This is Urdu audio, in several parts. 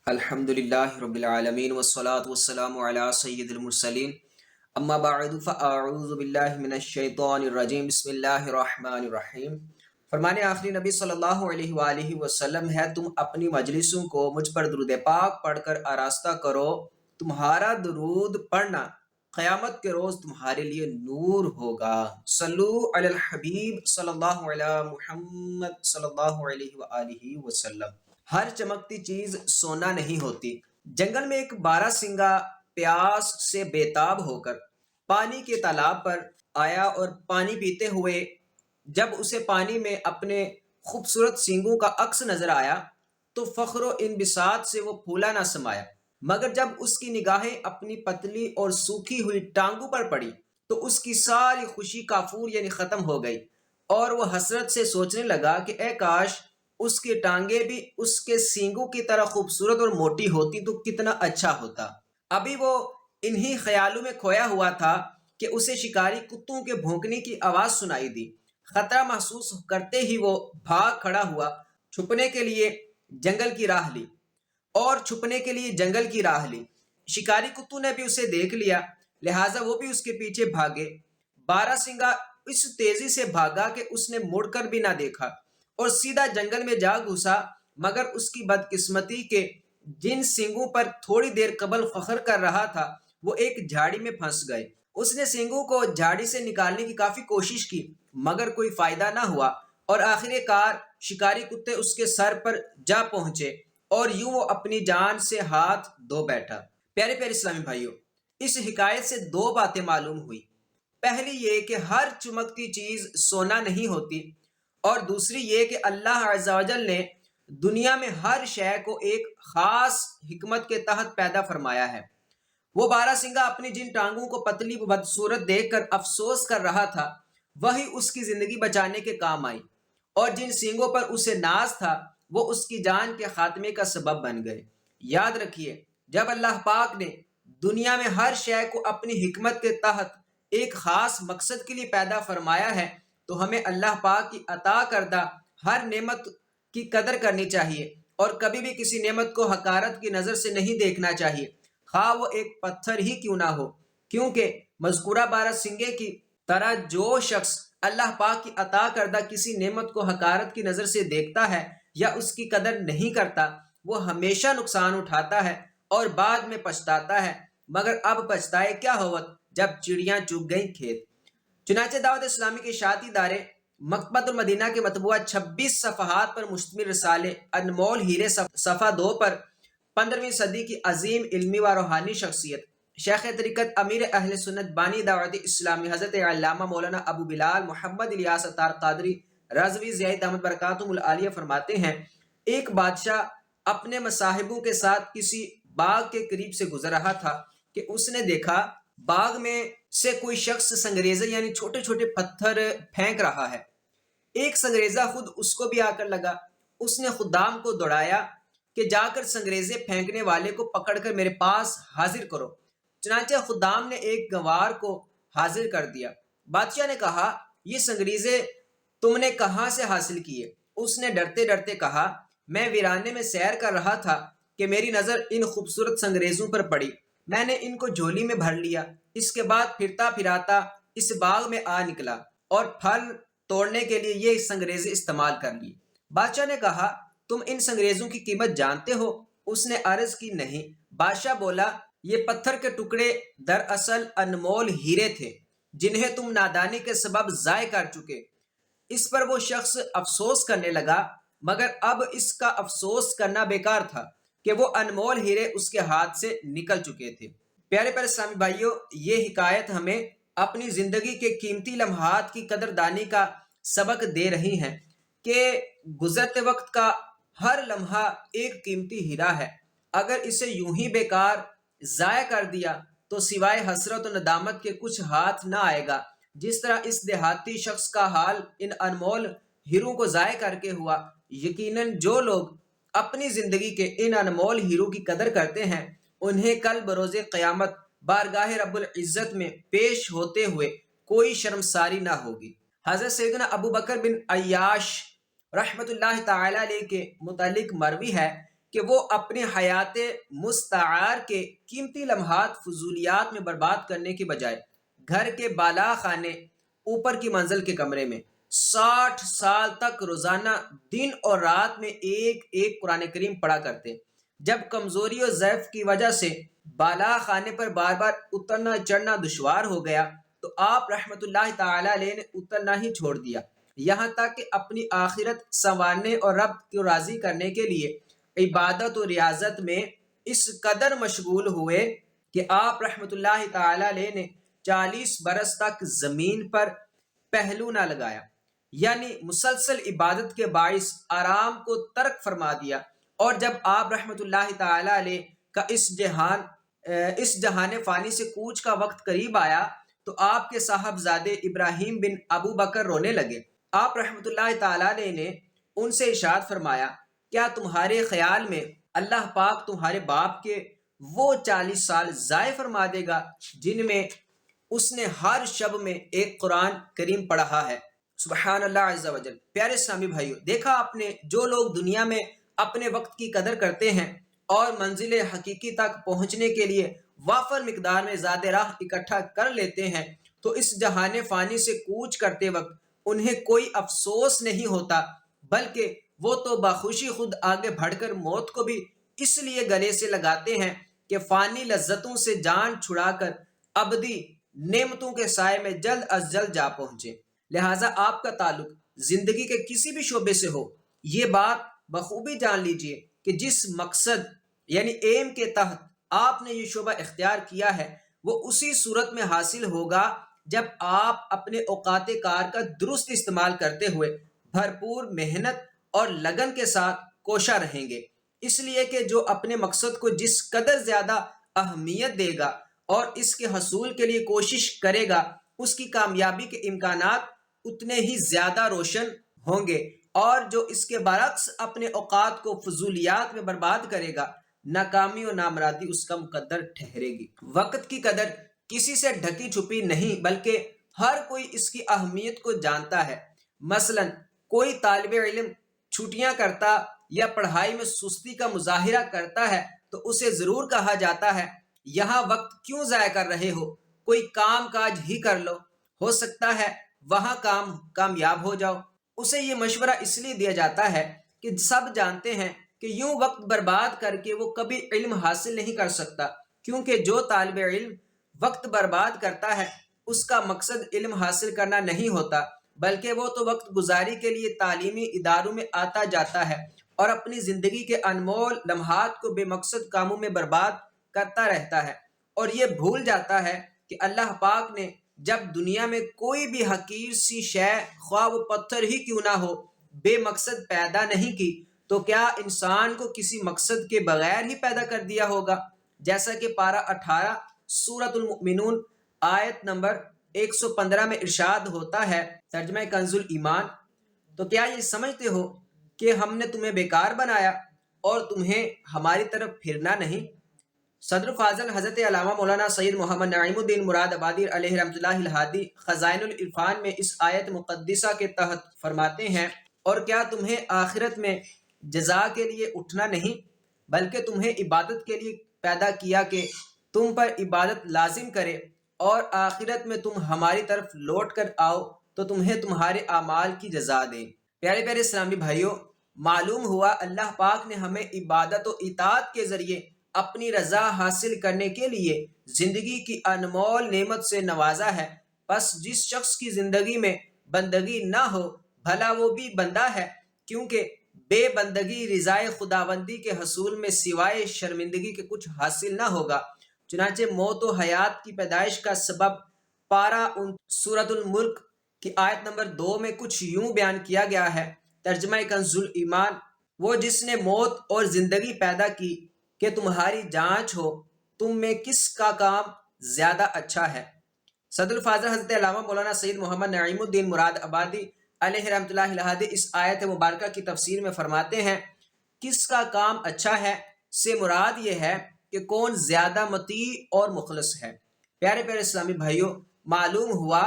الحمدللہ رب العالمین والصلاة والسلام علی سید المرسلین اما بعد فاعوذ باللہ من الشیطان الرجیم بسم اللہ الرحمن الرحیم۔ فرمانے آخری نبی صلی اللہ علیہ وآلہ وسلم ہے، تم اپنی مجلسوں کو مجھ پر درود پاک پڑھ کر آراستہ کرو، تمہارا درود پڑھنا قیامت کے روز تمہارے لیے نور ہوگا۔ صلو علی الحبیب صلی اللہ علی محمد صلی اللہ علیہ وآلہ وسلم۔ ہر چمکتی چیز سونا نہیں ہوتی۔ جنگل میں ایک بارہ سنگا پیاس سے بےتاب ہو کر پانی کے تالاب پر آیا اور پانی پیتے ہوئے جب اسے پانی میں اپنے خوبصورت سینگوں کا عکس نظر آیا تو فخر و انبساط سے وہ پھولا نہ سمایا، مگر جب اس کی نگاہیں اپنی پتلی اور سوکھی ہوئی ٹانگوں پر پڑی تو اس کی ساری خوشی کافور یعنی ختم ہو گئی، اور وہ حسرت سے سوچنے لگا کہ اے کاش اس کی ٹانگیں بھی اس کے سینگوں کی طرح خوبصورت اور موٹی ہوتی تو کتنا اچھا ہوتا۔ ابھی وہ انہی خیالوں میں کھویا ہوا تھا کہ اسے شکاری کتوں کے بھونکنے کی آواز سنائی دی۔ خطرہ محسوس کرتے ہی وہ بھاگ کھڑا ہوا، چھپنے کے لیے جنگل کی راہ لی۔ شکاری کتوں نے بھی اسے دیکھ لیا، لہٰذا وہ بھی اس کے پیچھے بھاگے۔ بارہ سنگا اس تیزی سے بھاگا کہ اس نے مڑ کر بھی نہ دیکھا اور سیدھا جنگل میں جا گھسا، مگر اس کی بدقسمتی کے جن سینگوں پر تھوڑی دیر قبل فخر کر رہا تھا وہ ایک جھاڑی میں پھنس گئے۔ اس نے سینگوں کو جھاڑی سے نکالنے کی کافی کوشش کی مگر کوئی فائدہ نہ ہوا، اور آخر کار شکاری کتے اس کے سر پر جا پہنچے اور یوں وہ اپنی جان سے ہاتھ دھو بیٹھا۔ پیارے پیارے اسلامی بھائیوں، اس حکایت سے دو باتیں معلوم ہوئی۔ پہلی یہ کہ ہر چمکتی چیز سونا نہیں ہوتی، اور دوسری یہ کہ اللہ عز و جل نے دنیا میں ہر شے کو ایک خاص حکمت کے تحت پیدا فرمایا ہے۔ وہ بارہ سنگا اپنی جن ٹانگوں کو پتلی و بدصورت دیکھ کر افسوس کر رہا تھا وہی اس کی زندگی بچانے کے کام آئی، اور جن سینگوں پر اسے ناز تھا وہ اس کی جان کے خاتمے کا سبب بن گئے۔ یاد رکھیے، جب اللہ پاک نے دنیا میں ہر شے کو اپنی حکمت کے تحت ایک خاص مقصد کے لیے پیدا فرمایا ہے تو ہمیں اللہ پاک کی عطا کردہ ہر نعمت کی قدر کرنی چاہیے اور کبھی بھی کسی نعمت کو حقارت کی نظر سے نہیں دیکھنا چاہیے، خواہ وہ ایک پتھر ہی کیوں نہ ہو، کیونکہ مذکورہ بارہ سنگے کی طرح جو شخص اللہ پاک کی عطا کردہ کسی نعمت کو حقارت کی نظر سے دیکھتا ہے یا اس کی قدر نہیں کرتا وہ ہمیشہ نقصان اٹھاتا ہے اور بعد میں پچھتاتا ہے، مگر اب پچھتائے کیا ہوت جب چڑیاں چگ گئیں کھیت۔ چنانچہ دعوت اسلامی کے اشاعتی ادارے مکتبۃ المدینہ کے مطبوعہ 26 صفحات پر مشتمل رسالے انمول ہیرے صفحہ 2 پر 15ویں صدی کی عظیم علمی و روحانی شخصیت شیخ طریقت امیر اہل سنت بانی دعوت اسلامی حضرت علامہ مولانا ابو بلال محمد الیاس عطار قادری رضوی زیاد احمد برکاتہم العالیہ فرماتے ہیں، ایک بادشاہ اپنے مصاحبوں کے ساتھ کسی باغ کے قریب سے گزر رہا تھا کہ اس نے دیکھا باغ میں سے کوئی شخص سنگریزے یعنی چھوٹے چھوٹے پتھر پھینک رہا ہے۔ ایک سنگریزہ خود اس کو بھی آ کر لگا۔ اس نے خدام کو دوڑایا کہ جا کر سنگریزے پھینکنے والے کو پکڑ کر میرے پاس حاضر کرو۔ چنانچہ خدام نے ایک گنوار کو حاضر کر دیا۔ بادشاہ نے کہا، یہ سنگریزے تم نے کہاں سے حاصل کیے؟ اس نے ڈرتے ڈرتے کہا، میں ویرانے میں سیر کر رہا تھا کہ میری نظر ان خوبصورت سنگریزوں پر پڑی، میں نے ان کو جھولی میں بھر لیا، اس کے بعد پھرتا پھراتا اس باغ میں آ نکلا اور پھل توڑنے کے لیے یہ سنگریزے استعمال کر لی۔ بادشاہ نے کہا، تم ان سنگریزوں کی قیمت جانتے ہو؟ اس نے عرض کی، نہیں۔ بادشاہ بولا، یہ پتھر کے ٹکڑے دراصل انمول ہیرے تھے جنہیں تم نادانی کے سبب ضائع کر چکے۔ اس پر وہ شخص افسوس کرنے لگا، مگر اب اس کا افسوس کرنا بیکار تھا کہ وہ انمول ہیرے اس کے ہاتھ سے نکل چکے تھے۔ پیارے پیارے اسلامی بھائیوں، یہ حکایت ہمیں اپنی زندگی کے قیمتی لمحات کی قدردانی کا سبق دے رہی ہیں کہ گزرتے وقت کا ہر لمحہ ایک قیمتی ہیرا ہے، اگر اسے یوں ہی بیکار ضائع کر دیا تو سوائے حسرت و ندامت کے کچھ ہاتھ نہ آئے گا، جس طرح اس دیہاتی شخص کا حال ان انمول ہیروں کو ضائع کر کے ہوا۔ یقیناً جو لوگ اپنی زندگی کے ان انمول ہیروں کی قدر کرتے ہیں انہیں کل بروز قیامت بارگاہ رب العزت میں پیش ہوتے ہوئے کوئی شرمساری نہ ہوگی۔ حضرت سیدنا ابو بکر بن عیاش رحمۃ اللہ تعالی علیہ کے متعلق مروی ہے کہ وہ اپنے حیات مستعار کے قیمتی لمحات فضولیات میں برباد کرنے کے بجائے گھر کے بالا خانے اوپر کی منزل کے کمرے میں 60 سال تک روزانہ دن اور رات میں ایک ایک قرآن کریم پڑھا کرتے۔ جب کمزوری اور ضعف کی وجہ سے بالا خانے پر بار بار اترنا چڑھنا دشوار ہو گیا تو آپ رحمت اللہ تعالی علیہ نے اترنا ہی چھوڑ دیا، یہاں تک کہ اپنی آخرت سنوارنے اور رب کو راضی کرنے کے لیے عبادت و ریاضت میں اس قدر مشغول ہوئے کہ آپ رحمت اللہ تعالی علیہ نے 40 برس تک زمین پر پہلو نہ لگایا، یعنی مسلسل عبادت کے باعث آرام کو ترک فرما دیا۔ اور جب آپ رحمت اللہ تعالی علیہ کا اس جہان فانی سے کوچ کا وقت قریب آیا تو آپ کے صاحبزادے ابراہیم بن ابو بکر رونے لگے۔ آپ رحمت اللہ تعالی علیہ نے ان سے ارشاد فرمایا، کیا تمہارے خیال میں اللہ پاک تمہارے باپ کے وہ 40 سال ضائع فرما دے گا جن میں اس نے ہر شب میں ایک قرآن کریم پڑھا ہے؟ سبحان اللہ عز و جل۔ پیارے اسلامی بھائیو، دیکھا آپ نے، جو لوگ دنیا میں اپنے وقت کی قدر کرتے ہیں اور منزل حقیقی تک پہنچنے کے لیے وافر مقدار میں زیادہ راہ اکٹھا کر لیتے ہیں تو اس جہان فانی سے کوچ کرتے وقت انہیں کوئی افسوس نہیں ہوتا، بلکہ وہ تو بخوشی خود آگے بڑھ کر موت کو بھی اس لیے گلے سے لگاتے ہیں کہ فانی لذتوں سے جان چھڑا کر ابدی نعمتوں کے سائے میں جلد از جلد جا پہنچے۔ لہٰذا آپ کا تعلق زندگی کے کسی بھی شعبے سے ہو، یہ بات بخوبی جان لیجئے کہ جس مقصد یعنی ایم کے تحت آپ نے یہ شعبہ اختیار کیا ہے وہ اسی صورت میں حاصل ہوگا جب آپ اپنے اوقات کار کا درست استعمال کرتے ہوئے بھرپور محنت اور لگن کے ساتھ کوشاں رہیں گے۔ اس لیے کہ جو اپنے مقصد کو جس قدر زیادہ اہمیت دے گا اور اس کے حصول کے لیے کوشش کرے گا، اس کی کامیابی کے امکانات اتنے ہی زیادہ روشن ہوں گے، اور جو اس کے برعکس اپنے اوقات کو فضولیات میں برباد کرے گا، ناکامی و نامرادی اس کا مقدر ٹھہرے گی۔ وقت کی قدر کسی سے ڈھکی چھپی نہیں، بلکہ ہر کوئی اس کی اہمیت کو جانتا ہے۔ مثلا کوئی طالب علم چھٹیاں کرتا یا پڑھائی میں سستی کا مظاہرہ کرتا ہے تو اسے ضرور کہا جاتا ہے، یہاں وقت کیوں ضائع کر رہے ہو، کوئی کام کاج ہی کر لو، ہو سکتا ہے وہاں کامیاب ہو جاؤ۔ اسے یہ مشورہ اس لیے دیا جاتا ہے کہ سب جانتے ہیں کہ یوں وقت برباد کر کے وہ کبھی علم حاصل نہیں کر سکتا، کیونکہ جو طالب علم وقت برباد کرتا ہے اس کا مقصد علم حاصل کرنا نہیں ہوتا، بلکہ وہ تو وقت گزاری کے لیے تعلیمی اداروں میں آتا جاتا ہے اور اپنی زندگی کے انمول لمحات کو بے مقصد کاموں میں برباد کرتا رہتا ہے، اور یہ بھول جاتا ہے کہ اللہ پاک نے جب دنیا میں کوئی بھی حقیر سی شے، خواہ وہ پتھر ہی کیوں نہ ہو، بے مقصد پیدا نہیں کی تو کیا انسان کو کسی مقصد کے بغیر ہی پیدا کر دیا ہوگا؟ جیسا کہ پارہ 18 سورۃ المؤمنون آیت نمبر 115 میں ارشاد ہوتا ہے، ترجمہ کنز ایمان، تو کیا یہ سمجھتے ہو کہ ہم نے تمہیں بیکار بنایا اور تمہیں ہماری طرف پھرنا نہیں؟ صدر فاضل حضرت علامہ مولانا سید محمد نعیم الدین مراد آبادی علیہ رحمۃ اللہ الہادی خزائن العرفان میں اس آیت مقدسہ کے تحت فرماتے ہیں، اور کیا تمہیں آخرت میں جزا کے لیے اٹھنا نہیں، بلکہ تمہیں عبادت کے لیے پیدا کیا کہ تم پر عبادت لازم کرے، اور آخرت میں تم ہماری طرف لوٹ کر آؤ تو تمہیں تمہارے اعمال کی جزا دیں۔ پیارے پیارے اسلامی بھائیوں، معلوم ہوا اللہ پاک نے ہمیں عبادت و اطاعت کے ذریعے اپنی رضا حاصل کرنے کے لیے زندگی کی انمول نعمت سے نوازا ہے۔ پس جس شخص کی زندگی میں بندگی نہ ہو بھلا وہ بھی بندہ ہے، کیونکہ بے بندگی رضائے خداوندی کے حصول میں سوائے شرمندگی کے کچھ حاصل نہ ہوگا۔ چنانچہ موت و حیات کی پیدائش کا سبب پارہ سورۃ الملک کی آیت نمبر 2 میں کچھ یوں بیان کیا گیا ہے، ترجمہ کنز ایمان، وہ جس نے موت اور زندگی پیدا کی کہ تمہاری جانچ ہو تم میں کس کا کام زیادہ اچھا ہے۔ صدر الفاضل حضرت علامہ مولانا سید محمد نعیم الدین مراد آبادی علیہ رحمۃ اللہ الہادی اس آیت مبارکہ کی تفسیر میں فرماتے ہیں، کس کا کام اچھا ہے سے مراد یہ ہے کہ کون زیادہ مطیع اور مخلص ہے۔ پیارے پیارے اسلامی بھائیوں، معلوم ہوا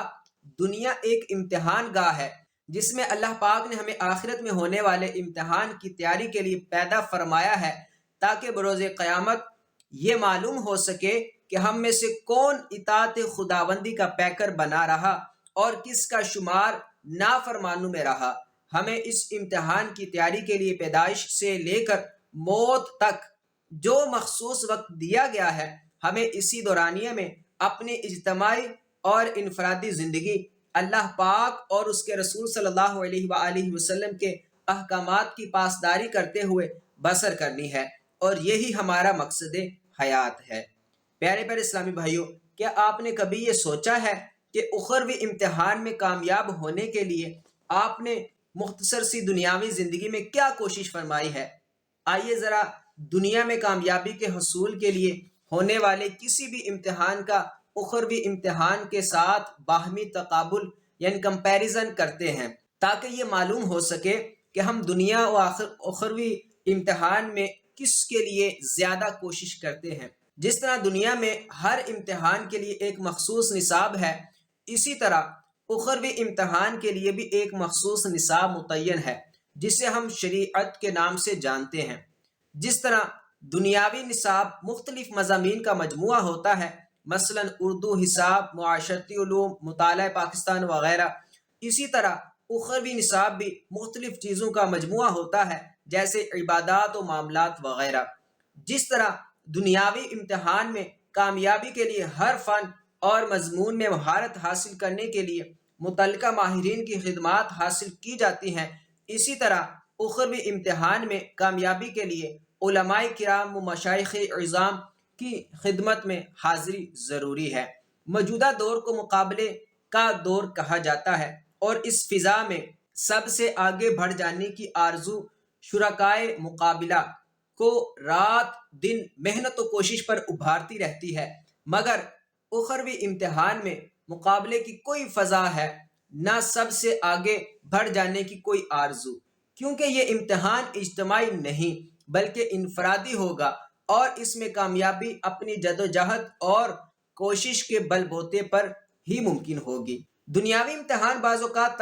دنیا ایک امتحان گاہ ہے جس میں اللہ پاک نے ہمیں آخرت میں ہونے والے امتحان کی تیاری کے لیے پیدا فرمایا ہے، تاکہ بروز قیامت یہ معلوم ہو سکے کہ ہم میں سے کون اطاعت خداوندی کا پیکر بنا رہا اور کس کا شمار نافرمانوں میں رہا۔ ہمیں اس امتحان کی تیاری کے لیے پیدائش سے لے کر موت تک جو مخصوص وقت دیا گیا ہے، ہمیں اسی دورانیے میں اپنی اجتماعی اور انفرادی زندگی اللہ پاک اور اس کے رسول صلی اللہ علیہ وآلہ وسلم کے احکامات کی پاسداری کرتے ہوئے بسر کرنی ہے، اور یہی ہمارا مقصد حیات ہے۔ پیارے پیارے اسلامی بھائیوں، کیا آپ نے کبھی یہ سوچا ہے کہ اخروی امتحان میں کامیاب ہونے کے لیے آپ نے مختصر سی دنیاوی زندگی میں کیا کوشش فرمائی ہے؟ آئیے ذرا دنیا میں کامیابی کے حصول کے لیے ہونے والے کسی بھی امتحان کا اخروی امتحان کے ساتھ باہمی تقابل یعنی کمپیریزن کرتے ہیں، تاکہ یہ معلوم ہو سکے کہ ہم دنیا و اخروی امتحان میں کس کے لیے زیادہ کوشش کرتے ہیں۔ جس طرح دنیا میں ہر امتحان کے لیے ایک مخصوص نصاب ہے، اسی طرح اخروی امتحان کے لیے بھی ایک مخصوص نصاب متعین ہے جسے ہم شریعت کے نام سے جانتے ہیں۔ جس طرح دنیاوی نصاب مختلف مضامین کا مجموعہ ہوتا ہے، مثلا اردو، حساب، معاشرتی علوم، مطالعہ پاکستان وغیرہ، اسی طرح اخروی نصاب بھی مختلف چیزوں کا مجموعہ ہوتا ہے جیسے عبادات و معاملات وغیرہ۔ جس طرح دنیاوی امتحان میں کامیابی کے لیے ہر فن اور مضمون میں مہارت حاصل کرنے کے لیے متعلقہ ماہرین کی خدمات حاصل کی جاتی ہیں، اسی طرح اخروی امتحان میں کامیابی کے لیے علماء کرام و مشائخ عظام کی خدمت میں حاضری ضروری ہے۔ موجودہ دور کو مقابلے کا دور کہا جاتا ہے، اور اس فضا میں سب سے آگے بڑھ جانے کی آرزو شرکائے مقابلہ کو رات دن محنت و کوشش پر ابھارتی رہتی ہے، مگر اخروی امتحان میں مقابلے کی کوئی فضا ہے، نہ سب سے آگے بڑھ جانے کی کوئی آرزو، کیونکہ یہ امتحان اجتماعی نہیں بلکہ انفرادی ہوگا، اور اس میں کامیابی اپنی جدوجہد اور کوشش کے بل بوتے پر ہی ممکن ہوگی۔ دنیاوی امتحان بعض اوقات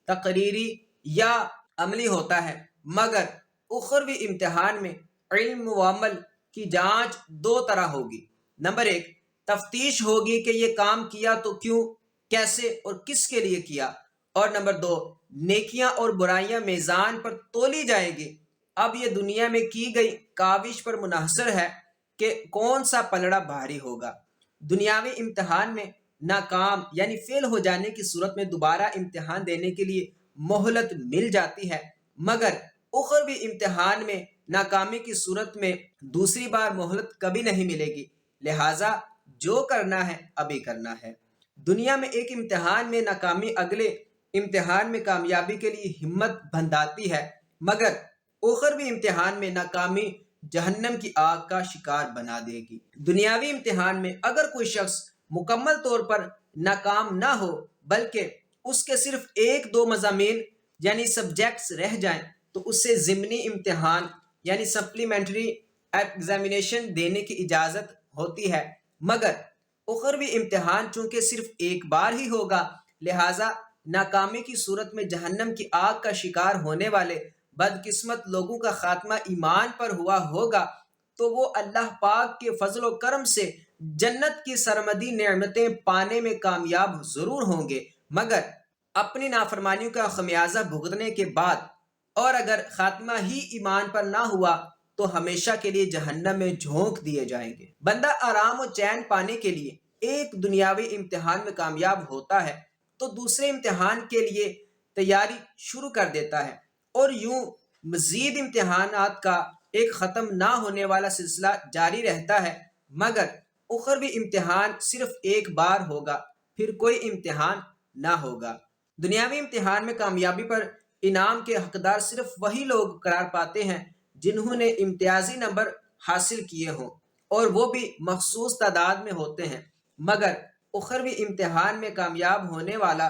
تقریری یا عملی ہوتا ہے، مگر اخروی امتحان میں علم و عمل کی جانچ دو طرح ہوگی۔ نمبر 1، تفتیش ہوگی کہ یہ کام کیا تو کیوں، کیسے اور کس کے لیے کیا، اور نمبر 2، نیکیاں اور برائیاں میزان پر تولی جائیں گی۔ اب یہ دنیا میں کی گئی کاوش پر منحصر ہے کہ کون سا پلڑا بھاری ہوگا۔ دنیاوی امتحان میں ناکام یعنی فیل ہو جانے کی صورت میں دوبارہ امتحان دینے کے لیے مہلت مل جاتی ہے، مگر اخروی امتحان میں ناکامی کی صورت میں دوسری بار مہلت کبھی نہیں ملے گی، لہٰذا جو کرنا ہے ابھی کرنا ہے۔ دنیا میں ایک امتحان میں ناکامی اگلے امتحان میں کامیابی کے لیے ہمت بندھاتی ہے، مگر اخروی امتحان میں ناکامی جہنم کی آگ کا شکار بنا دے گی۔ دنیاوی امتحان میں اگر کوئی شخص مکمل طور پر ناکام نہ ہو بلکہ اس کے صرف 1-2 مضامین یعنی سبجیکٹس رہ جائیں تو اس سے ضمنی امتحان یعنی سپلیمنٹری ایگزامینیشن دینے کی اجازت ہوتی ہے، مگر اخروی امتحان چونکہ صرف ایک بار ہی ہوگا، لہٰذا ناکامی کی صورت میں جہنم کی آگ کا شکار ہونے والے بدقسمت لوگوں کا خاتمہ ایمان پر ہوا ہوگا تو وہ اللہ پاک کے فضل و کرم سے جنت کی سرمدی نعمتیں پانے میں کامیاب ضرور ہوں گے، مگر اپنی نافرمانیوں کا خمیازہ بھگتنے کے بعد، اور اگر خاتمہ ہی ایمان پر نہ ہوا تو ہمیشہ کے لیے جہنم میں جھونک دیے جائیں گے۔ بندہ آرام و چین پانے کے لیے ایک دنیاوی امتحان میں کامیاب ہوتا ہے تو دوسرے امتحان کے لیے تیاری شروع کر دیتا ہے، اور یوں مزید امتحانات کا ایک ختم نہ ہونے والا سلسلہ جاری رہتا ہے، مگر اخروی امتحان صرف ایک بار ہوگا، پھر کوئی امتحان نہ ہوگا۔ دنیاوی امتحان میں کامیابی پر انعام کے حقدار صرف وہی لوگ قرار پاتے ہیں جنہوں نے امتیازی نمبر حاصل کیے ہوں، اور وہ بھی مخصوص تعداد میں ہوتے ہیں، مگر اخروی امتحان میں کامیاب ہونے والا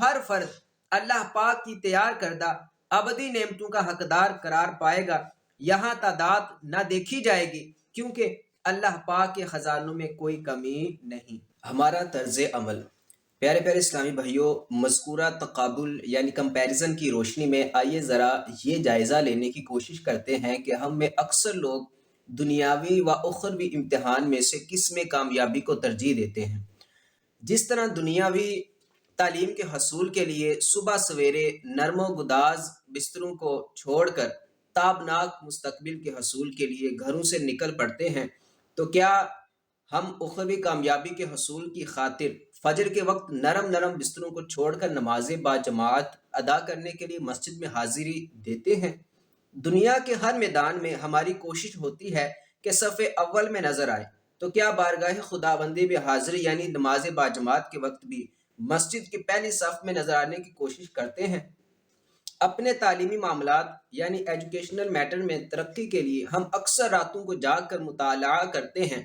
ہر فرد اللہ پاک کی تیار کردہ ابدی نعمتوں کا حقدار قرار پائے گا۔ یہاں تعداد نہ دیکھی جائے گی کیونکہ اللہ پاک کے خزانوں میں کوئی کمی نہیں۔ ہمارا طرز عمل پیارے پیارے اسلامی بھائیوں، مذکورہ تقابل یعنی کمپیریزن کی روشنی میں آئیے ذرا یہ جائزہ لینے کی کوشش کرتے ہیں کہ ہم میں اکثر لوگ دنیاوی و اخروی امتحان میں سے کس میں کامیابی کو ترجیح دیتے ہیں۔ جس طرح دنیاوی تعلیم کے حصول کے لیے صبح سویرے نرم و گداز بستروں کو چھوڑ کر تابناک مستقبل کے حصول کے لیے گھروں سے نکل پڑتے ہیں، تو کیا ہم اخروی کامیابی کے حصول کی خاطر فجر کے وقت نرم نرم بستروں کو چھوڑ کر نماز با جماعت ادا کرنے کے لیے مسجد میں حاضری دیتے ہیں؟ دنیا کے ہر میدان میں ہماری کوشش ہوتی ہے کہ صف اول میں نظر آئے، تو کیا بارگاہ خداوندی میں حاضری یعنی نماز با جماعت کے وقت بھی مسجد کی پہلی صف میں نظر آنے کی کوشش کرتے ہیں؟ اپنے تعلیمی معاملات یعنی ایجوکیشنل میٹر میں ترقی کے لیے ہم اکثر راتوں کو جاگ کر مطالعہ کرتے ہیں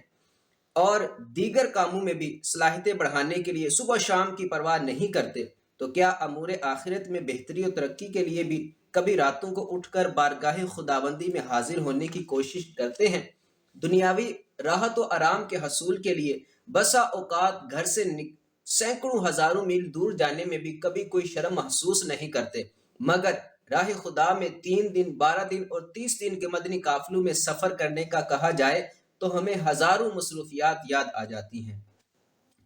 اور دیگر کاموں میں بھی صلاحیتیں بڑھانے کے لیے صبح شام کی پرواہ نہیں کرتے، تو کیا امور آخرت میں بہتری و ترقی کے لیے بھی کبھی راتوں کو اٹھ کر بارگاہ خداوندی میں حاضر ہونے کی کوشش کرتے ہیں؟ دنیاوی راحت و آرام کے حصول کے لیے بسا اوقات گھر سے سینکڑوں ہزاروں میل دور جانے میں بھی کبھی کوئی شرم محسوس نہیں کرتے، مگر راہ خدا میں 3 دن 12 دن اور 30 دن کے مدنی قافلوں میں سفر کرنے کا کہا جائے تو ہمیں ہزاروں مصروفیات یاد آ جاتی ہیں۔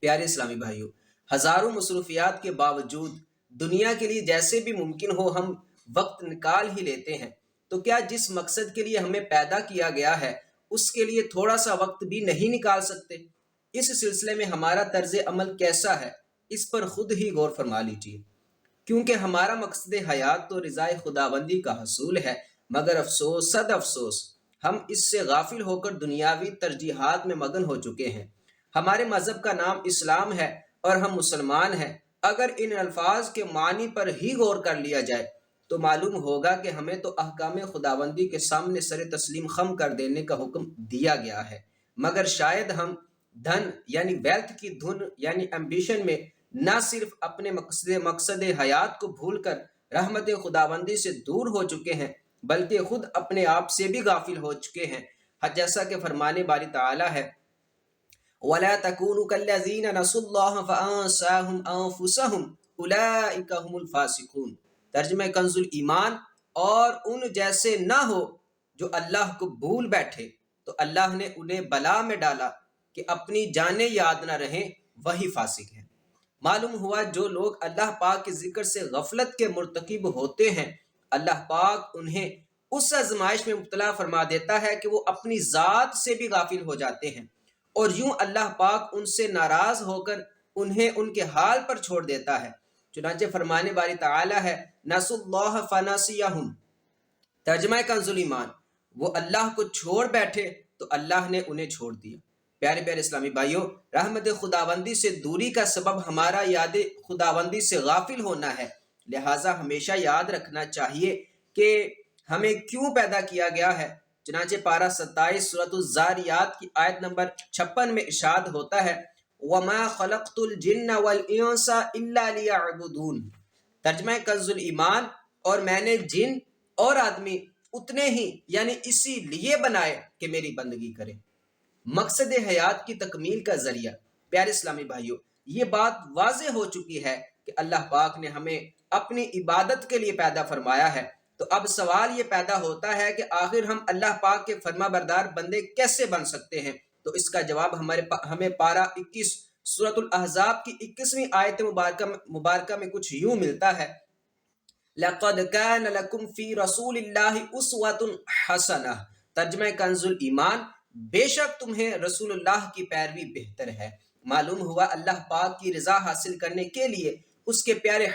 پیارے اسلامی بھائیوں، ہزاروں مصروفیات کے باوجود دنیا کے لیے جیسے بھی ممکن ہو ہم وقت نکال ہی لیتے ہیں، تو کیا جس مقصد کے لیے ہمیں پیدا کیا گیا ہے اس کے لیے تھوڑا سا وقت بھی نہیں نکال سکتے؟ اس سلسلے میں ہمارا طرز عمل کیسا ہے، اس پر خود ہی غور فرما لیجیے، کیونکہ ہمارا مقصد حیات تو رضائے خداوندی کا حصول ہے، مگر افسوس صد افسوس ہم اس سے غافل ہو کر دنیاوی ترجیحات میں مگن ہو چکے ہیں۔ ہمارے مذہب کا نام اسلام ہے اور ہم مسلمان ہیں۔ اگر ان الفاظ کے معنی پر ہی غور کر لیا جائے تو معلوم ہوگا کہ ہمیں تو احکام خداوندی کے سامنے سر تسلیم خم کر دینے کا حکم دیا گیا ہے، مگر شاید ہم دھن یعنی ویلتھ کی دھن یعنی ایمبیشن میں نہ صرف اپنے مقصد حیات کو بھول کر رحمت خداوندی سے دور ہو چکے ہیں بلکہ خود اپنے آپ سے بھی غافل ہو چکے ہیں، جیسا کہ فرمانے باری تعالیٰ ہے وَلَا تَكُونُوا كَالَّذِينَ نَسُوا اللَّهَ فَأَنسَاهُمْ أَنفُسَهُمْ أُولَئِكَ هُمُ الْفَاسِقُونَ۔ ترجمہ کنز ایمان، اور ان جیسے نہ ہو جو اللہ کو بھول بیٹھے تو اللہ نے انہیں بلا میں ڈالا کہ اپنی جانیں یاد نہ رہیں، وہی فاسق ہیں۔ معلوم ہوا جو لوگ اللہ پاک کے ذکر سے غفلت کے مرتکب ہوتے ہیں، اللہ پاک انہیں اس آزمائش میں مبتلا فرما دیتا ہے کہ وہ اپنی ذات سے بھی غافل ہو جاتے ہیں، اور یوں اللہ پاک ان سے ناراض ہو کر انہیں ان کے حال پر چھوڑ دیتا ہے۔ چنانچہ فرمانے باری تعالیٰ ہے نسوا اللہ فنسیہم۔ ترجمہ کنز ایمان، وہ اللہ کو چھوڑ بیٹھے تو اللہ نے انہیں چھوڑ دیا۔ پیارے پیارے اسلامی بھائیوں، رحمت خداوندی سے دوری کا سبب ہمارا یاد خداوندی سے غافل ہونا ہے، لہٰذا ہمیشہ یاد رکھنا چاہیے کہ ہمیں کیوں پیدا کیا گیا ہے۔ چنانچہ پارہ 27 سورۃ الذاریات کی آیت نمبر 56 میں ارشاد ہوتا ہے وَمَا خَلَقْتُ الْجِنَّ وَالْإِنسَ إِلَّا لِيَعْبُدُونَ۔ ترجمہ کنز ایمان، اور میں نے جن اور آدمی اتنے ہی یعنی اسی لیے بنائے کہ میری بندگی کریں۔ مقصد حیات کی تکمیل کا ذریعہ۔ پیارے اسلامی بھائیوں، یہ بات واضح ہو چکی ہے کہ اللہ پاک نے ہمیں اپنی عبادت کے لیے پیدا فرمایا ہے، تو اب سوال یہ پیدا ہوتا ہے کہ آخر ہم اللہ پاک کے فرما بردار بندے کیسے بن سکتے ہیں؟ تو اس کا جواب ہمیں پارہ 21 سورۃ الاحزاب کی 21ویں آیت مبارکہ میں کچھ یوں ملتا ہے لَقَدْ كَانَ لَكُمْ فِي رَسُولِ اللَّهِ أُسْوَةٌ حَسَنَةٌ۔ ترجمہ کنز ایمان، بے شک تمہیں رسول اللہ کی پیروی بہتر ہے۔ معلوم ہوا اللہ پاک کی رضا حاصل کرنے کے لیے اس کے پیارے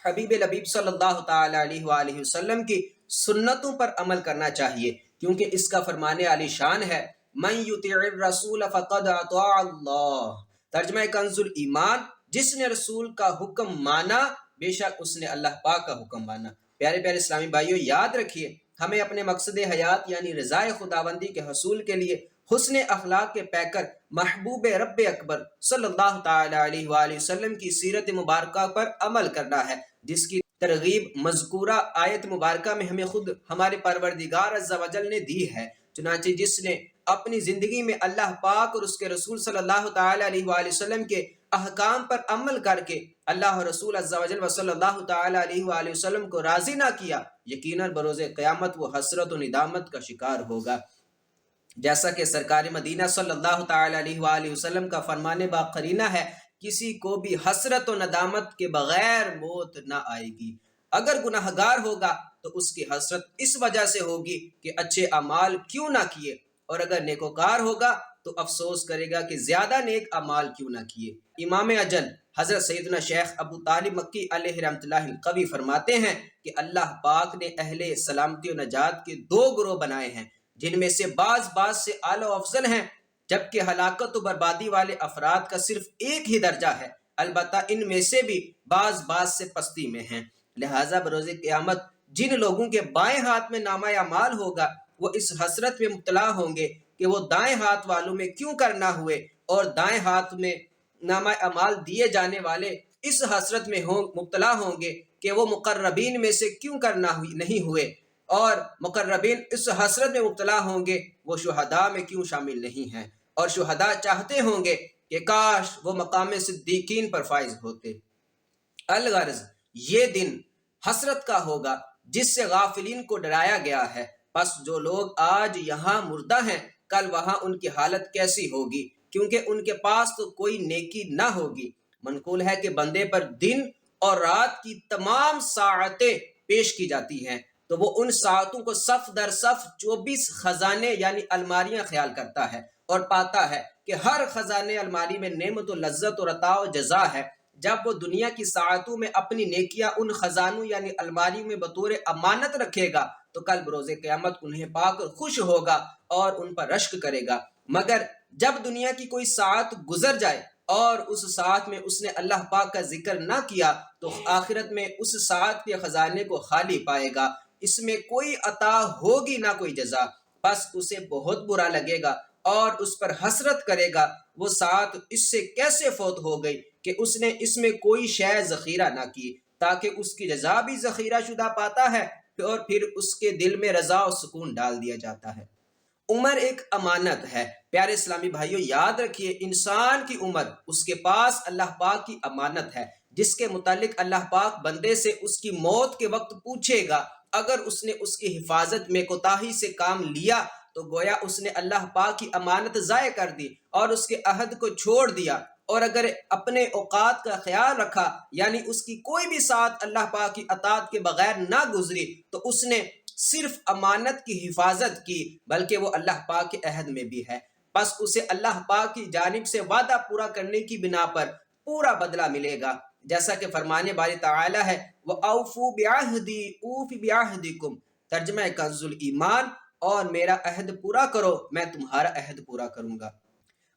حبیب لبیب صلی اللہ تعالی علیہ وآلہ وسلم کی سنتوں پر عمل کرنا چاہیے، کیونکہ اس کا فرمان عالی شان ہے من یطیع الرسول فقد اطاع اللہ۔ ترجمہ کنز ایمان، جس نے رسول کا حکم مانا بے شک اس نے اللہ پاک کا حکم مانا۔ پیارے پیارے اسلامی بھائیوں، یاد رکھیے ہمیں اپنے مقصد حیات یعنی رضائے خداوندی کے حصول کے لیے حسن اخلاق کے پیکر محبوب رب اکبر صلی اللہ تعالی علیہ وآلہ وسلم کی سیرت مبارکہ پر عمل کرنا ہے، جس کی ترغیب مذکورہ آیت مبارکہ میں ہمیں خود ہمارے پروردگار عز و جل نے دی ہے۔ چنانچہ جس نے اپنی زندگی میں اللہ پاک اور اس کے رسول صلی اللہ تعالی علیہ وآلہ وسلم کے احکام پر عمل کر کے اللہ اور رسول عز و جل صلی اللہ تعالی علیہ وآلہ وسلم کو راضی نہ کیا، یقیناً بروز قیامت وہ حسرت و ندامت کا شکار ہوگا۔ جیسا کہ سرکار مدینہ صلی اللہ تعالی علیہ وآلہ وسلم کا فرمان باقرینہ ہے، کسی کو بھی حسرت و ندامت کے بغیر موت نہ آئے گی۔ اگر گناہ گار ہوگا تو اس کی حسرت اس وجہ سے ہوگی کہ اچھے اعمال کیوں نہ کیے، اور اگر نیکوکار ہوگا تو افسوس کرے گا کہ زیادہ نیک اعمال کیوں نہ کیے۔ امام اجل حضرت سیدنا شیخ ابو طالب مکی علیہ رحمۃ اللہ القوی فرماتے ہیں کہ اللہ پاک نے اہل سلامتی و نجات کے دو گروہ بنائے ہیں، جن میں سے بعض سے اعلی و افضل ہیں، جبکہ ہلاکت و بربادی والے افراد کا صرف ایک ہی درجہ ہے، البتہ ان میں سے بھی بعض سے پستی میں ہیں۔ لہٰذا بروز قیامت جن لوگوں کے بائیں ہاتھ میں نامہ اعمال ہوگا وہ اس حسرت میں مبتلا ہوں گے کہ وہ دائیں ہاتھ والوں میں کیوں کر نہ ہوئے، اور دائیں ہاتھ میں نامہ اعمال دیے جانے والے اس حسرت میں مبتلا ہوں گے کہ وہ مقربین میں سے کیوں کر نہیں ہوئے، اور مقربین اس حسرت میں مبتلا ہوں گے وہ شہداء میں کیوں شامل نہیں ہیں، اور شہداء چاہتے ہوں گے کہ کاش وہ مقام صدیقین پر فائز ہوتے۔ الغرض یہ دن حسرت کا ہوگا جس سے غافلین کو ڈرایا گیا ہے، پس جو لوگ آج یہاں مردہ ہیں کل وہاں ان کی حالت کیسی ہوگی، کیونکہ ان کے پاس تو کوئی نیکی نہ ہوگی۔ منقول ہے کہ بندے پر دن اور رات کی تمام ساعتیں پیش کی جاتی ہیں تو وہ ان ساعتوں کو صف در صف 24 خزانے یعنی الماریاں خیال کرتا ہے، اور پاتا ہے کہ ہر خزانے الماری میں نعمت و لذت اور عطا و جزا ہے۔ جب وہ دنیا کی ساعتوں میں اپنی نیکیاں ان خزانوں یعنی الماریوں میں بطور امانت رکھے گا تو کل بروز قیامت انہیں پا کر خوش ہوگا اور ان پر رشک کرے گا، مگر جب دنیا کی کوئی ساعت گزر جائے اور اس ساعت میں اس نے اللہ پاک کا ذکر نہ کیا تو آخرت میں اس ساعت کے خزانے کو خالی پائے گا، اس میں کوئی عطا ہوگی نہ کوئی جزا، بس اسے بہت برا لگے گا اور اس پر حسرت کرے گا وہ ساعت اس سے کیسے فوت ہو گئی کہ اس نے اس میں کوئی شے ذخیرہ نہ کی، تاکہ اس کی جزا بھی ذخیرہ شدہ پاتا ہے اور پھر اس کے دل میں رضا و سکون ڈال دیا جاتا ہے۔ عمر ایک امانت ہے۔ پیارے اسلامی بھائیوں، یاد رکھیے انسان کی عمر اس کے پاس اللہ پاک کی امانت ہے، جس کے متعلق اللہ پاک بندے سے اس کی موت کے وقت پوچھے گا۔ اگر اس نے اس کی حفاظت میں کوتاہی سے کام لیا تو گویا اس نے اللہ پاک کی امانت ضائع کر دی اور اس کے عہد کو چھوڑ دیا، اور اگر اپنے اوقات کا خیال رکھا یعنی اس کی کوئی بھی ساتھ اللہ پاک کی اطاعت کے بغیر نہ گزری تو اس نے صرف امانت کی حفاظت کی بلکہ وہ اللہ پاک کے عہد میں بھی ہے، پس اسے اللہ پاک کی جانب سے وعدہ پورا کرنے کی بنا پر پورا بدلہ ملے گا، جیسا کہ فرمان باری تعالی ہے وَأَوْفُوا بِعَهْدِي أُوفِ بِعَهْدِكُمْ، ترجمہ کنز الایمان، اور میرا عہد پورا کرو میں تمہارا عہد پورا کروں گا۔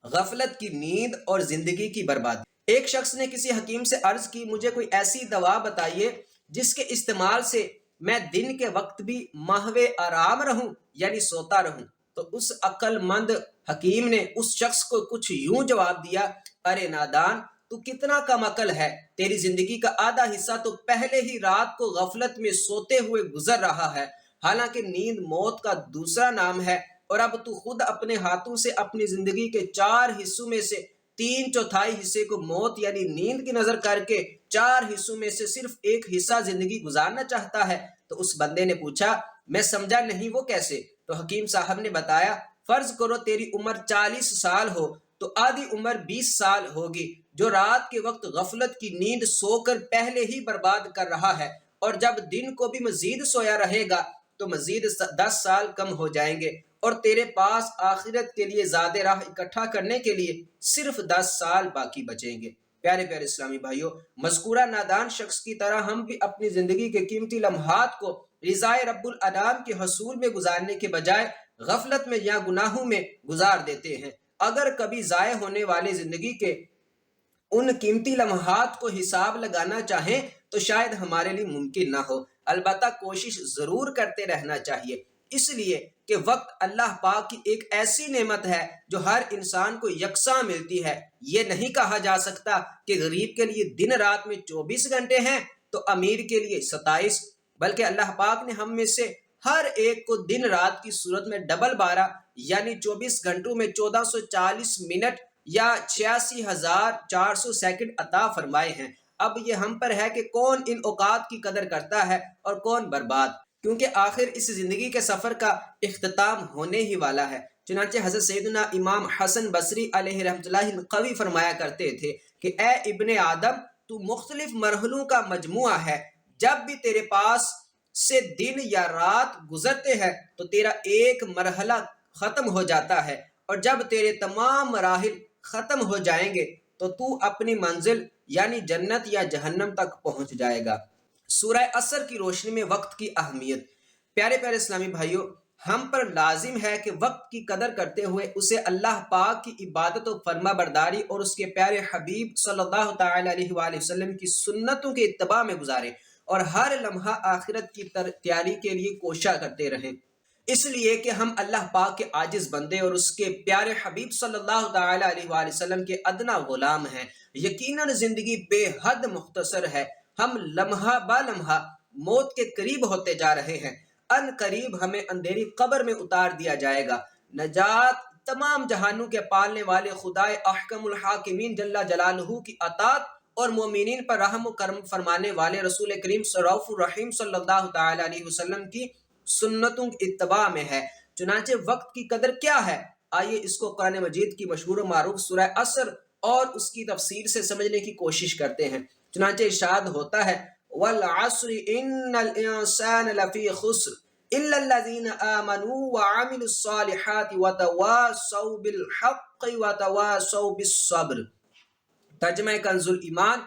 غفلت کی نیند اور زندگی کی بربادی۔ ایک شخص نے کسی حکیم سے عرض کی مجھے کوئی ایسی دوا بتائیے جس کے استعمال سے میں دن کے وقت بھی محو آرام رہوں یعنی سوتا رہوں، تو اس عقل مند حکیم نے اس شخص کو کچھ یوں جواب دیا، ارے نادان، تو کتنا کم عقل ہے، تیری زندگی کا آدھا حصہ تو پہلے ہی رات کو غفلت میں سوتے ہوئے گزر رہا ہے، حالانکہ نیند موت کا دوسرا نام ہے، اور اب تو خود اپنے ہاتھوں سے اپنی زندگی کے 4 حصوں میں سے 3/4 حصے کو موت یعنی نیند کی نظر کر کے 4 حصوں میں سے صرف 1 حصہ زندگی گزارنا چاہتا ہے۔ تو اس بندے نے پوچھا میں سمجھا نہیں وہ کیسے؟ تو حکیم صاحب نے بتایا فرض کرو تیری عمر 40 سال ہو تو آدھی عمر 20 سال ہوگی جو رات کے وقت غفلت کی نیند سو کر پہلے ہی برباد کر رہا ہے، اور جب دن کو بھی مزید سویا رہے گا تو مزید 10 سال کم ہو جائیں گے، اور تیرے پاس آخرت کے لیے زیادہ راہ اکٹھا کرنے کے لیے صرف 10 سال باقی بچیں گے۔ پیارے پیارے اسلامی بھائیوں، مذکورہ نادان شخص کی طرح ہم بھی اپنی زندگی کے قیمتی لمحات کو رضائے رب الانام کے حصول میں گزارنے کے بجائے غفلت میں یا گناہوں میں گزار دیتے ہیں۔ اگر کبھی ضائع ہونے والی زندگی کے ان قیمتی لمحات کو حساب لگانا چاہیں تو شاید ہمارے لیے ممکن نہ ہو، البتہ کوشش ضرور کرتے رہنا چاہیے، اس لیے کہ وقت اللہ پاک کی ایک ایسی نعمت ہے جو ہر انسان کو یکساں ملتی ہے۔ یہ نہیں کہا جا سکتا کہ غریب کے لیے دن رات میں 24 گھنٹے ہیں تو امیر کے لیے 27، بلکہ اللہ پاک نے ہم میں سے ہر ایک کو دن رات کی صورت میں ڈبل 12 یعنی 24 گھنٹوں میں 1440 منٹ یا 86,400 سیکنڈ عطا فرمائے ہیں۔ اب یہ ہم پر ہے کہ کون ان اوقات کی قدر کرتا ہے اور کون برباد، کیونکہ آخر اس زندگی کے سفر کا اختتام ہونے ہی والا ہے۔ چنانچہ حضرت سیدنا امام حسن بصری علیہ رحمۃ اللہ القوی فرمایا کرتے تھے کہ اے ابن آدم، تو مختلف مرحلوں کا مجموعہ ہے، جب بھی تیرے پاس سے دن یا رات گزرتے ہیں تو تیرا ایک مرحلہ ختم ہو جاتا ہے، اور جب تیرے تمام مراحل ختم ہو جائیں گے تو تو اپنی منزل یعنی جنت یا جہنم تک پہنچ جائے گا۔ سورہ عصر کی روشنی میں وقت کی اہمیت۔ پیارے پیارے اسلامی بھائیوں، ہم پر لازم ہے کہ وقت کی قدر کرتے ہوئے اسے اللہ پاک کی عبادت و فرما برداری اور اس کے پیارے حبیب صلی اللہ تعالی علیہ وآلہ وسلم کی سنتوں کے اتباع میں گزاریں، اور ہر لمحہ آخرت کی تیاری کے لیے کوشاں کرتے رہیں، اس لیے کہ ہم اللہ پاک کے عاجز بندے اور اس کے پیارے حبیب صلی اللہ تعالی علیہ وآلہ وسلم کے ادنا غلام ہیں۔ یقیناً زندگی بے حد مختصر ہے، ہم لمحہ با لمحہ موت کے قریب ہوتے جا رہے ہیں۔ ان قریب ہمیں اندھیری قبر میں اتار دیا جائے گا۔ نجات تمام جہانوں کے پالنے والے خدائے احکم الحاکمین جل جلالہ کی اطاعت اور مومنین پر رحم و کرم فرمانے والے رسول کریم رؤوف الرحیم صلی اللہ تعالی علیہ وسلم کی سنتوں کی اتباع میں ہے۔ چنانچہ وقت کی قدر کیا ہے؟ آئیے اس کو قرآن مجید کی مشہور و معروف سورہ عصر اور اس کی تفسیر سے سمجھنے کی کوشش کرتے ہیں۔ چنانچہ ارشاد ہوتا ہے والعصر ان الانسان لفی خسر الا الذین آمنوا وعملوا الصالحات وتواصوا بالحق وتواصوا بالصبر۔ ترجمہ کنز الایمان،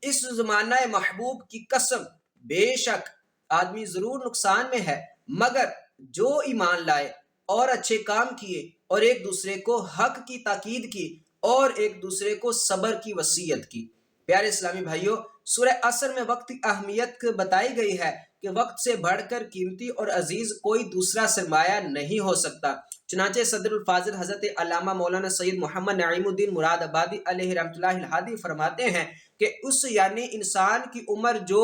اس زمانہ محبوب کی قسم، بے شک آدمی ضرور نقصان میں ہے مگر جو ایمان لائے اور اچھے کام کیے اور ایک دوسرے کو حق کی تاکید کی اور ایک دوسرے کو صبر کی وصیت کی۔ پیارے اسلامی بھائیوں، سورہ عصر میں وقت کی اہمیت بتائی گئی ہے کہ وقت سے بڑھ کر قیمتی اور عزیز کوئی دوسرا سرمایہ نہیں ہو سکتا۔ چنانچہ صدر الفاضل حضرت علامہ مولانا سید محمد نعیم الدین مراد آبادی علیہ رحمۃ اللہ الہادی فرماتے ہیں کہ اس یعنی انسان کی عمر جو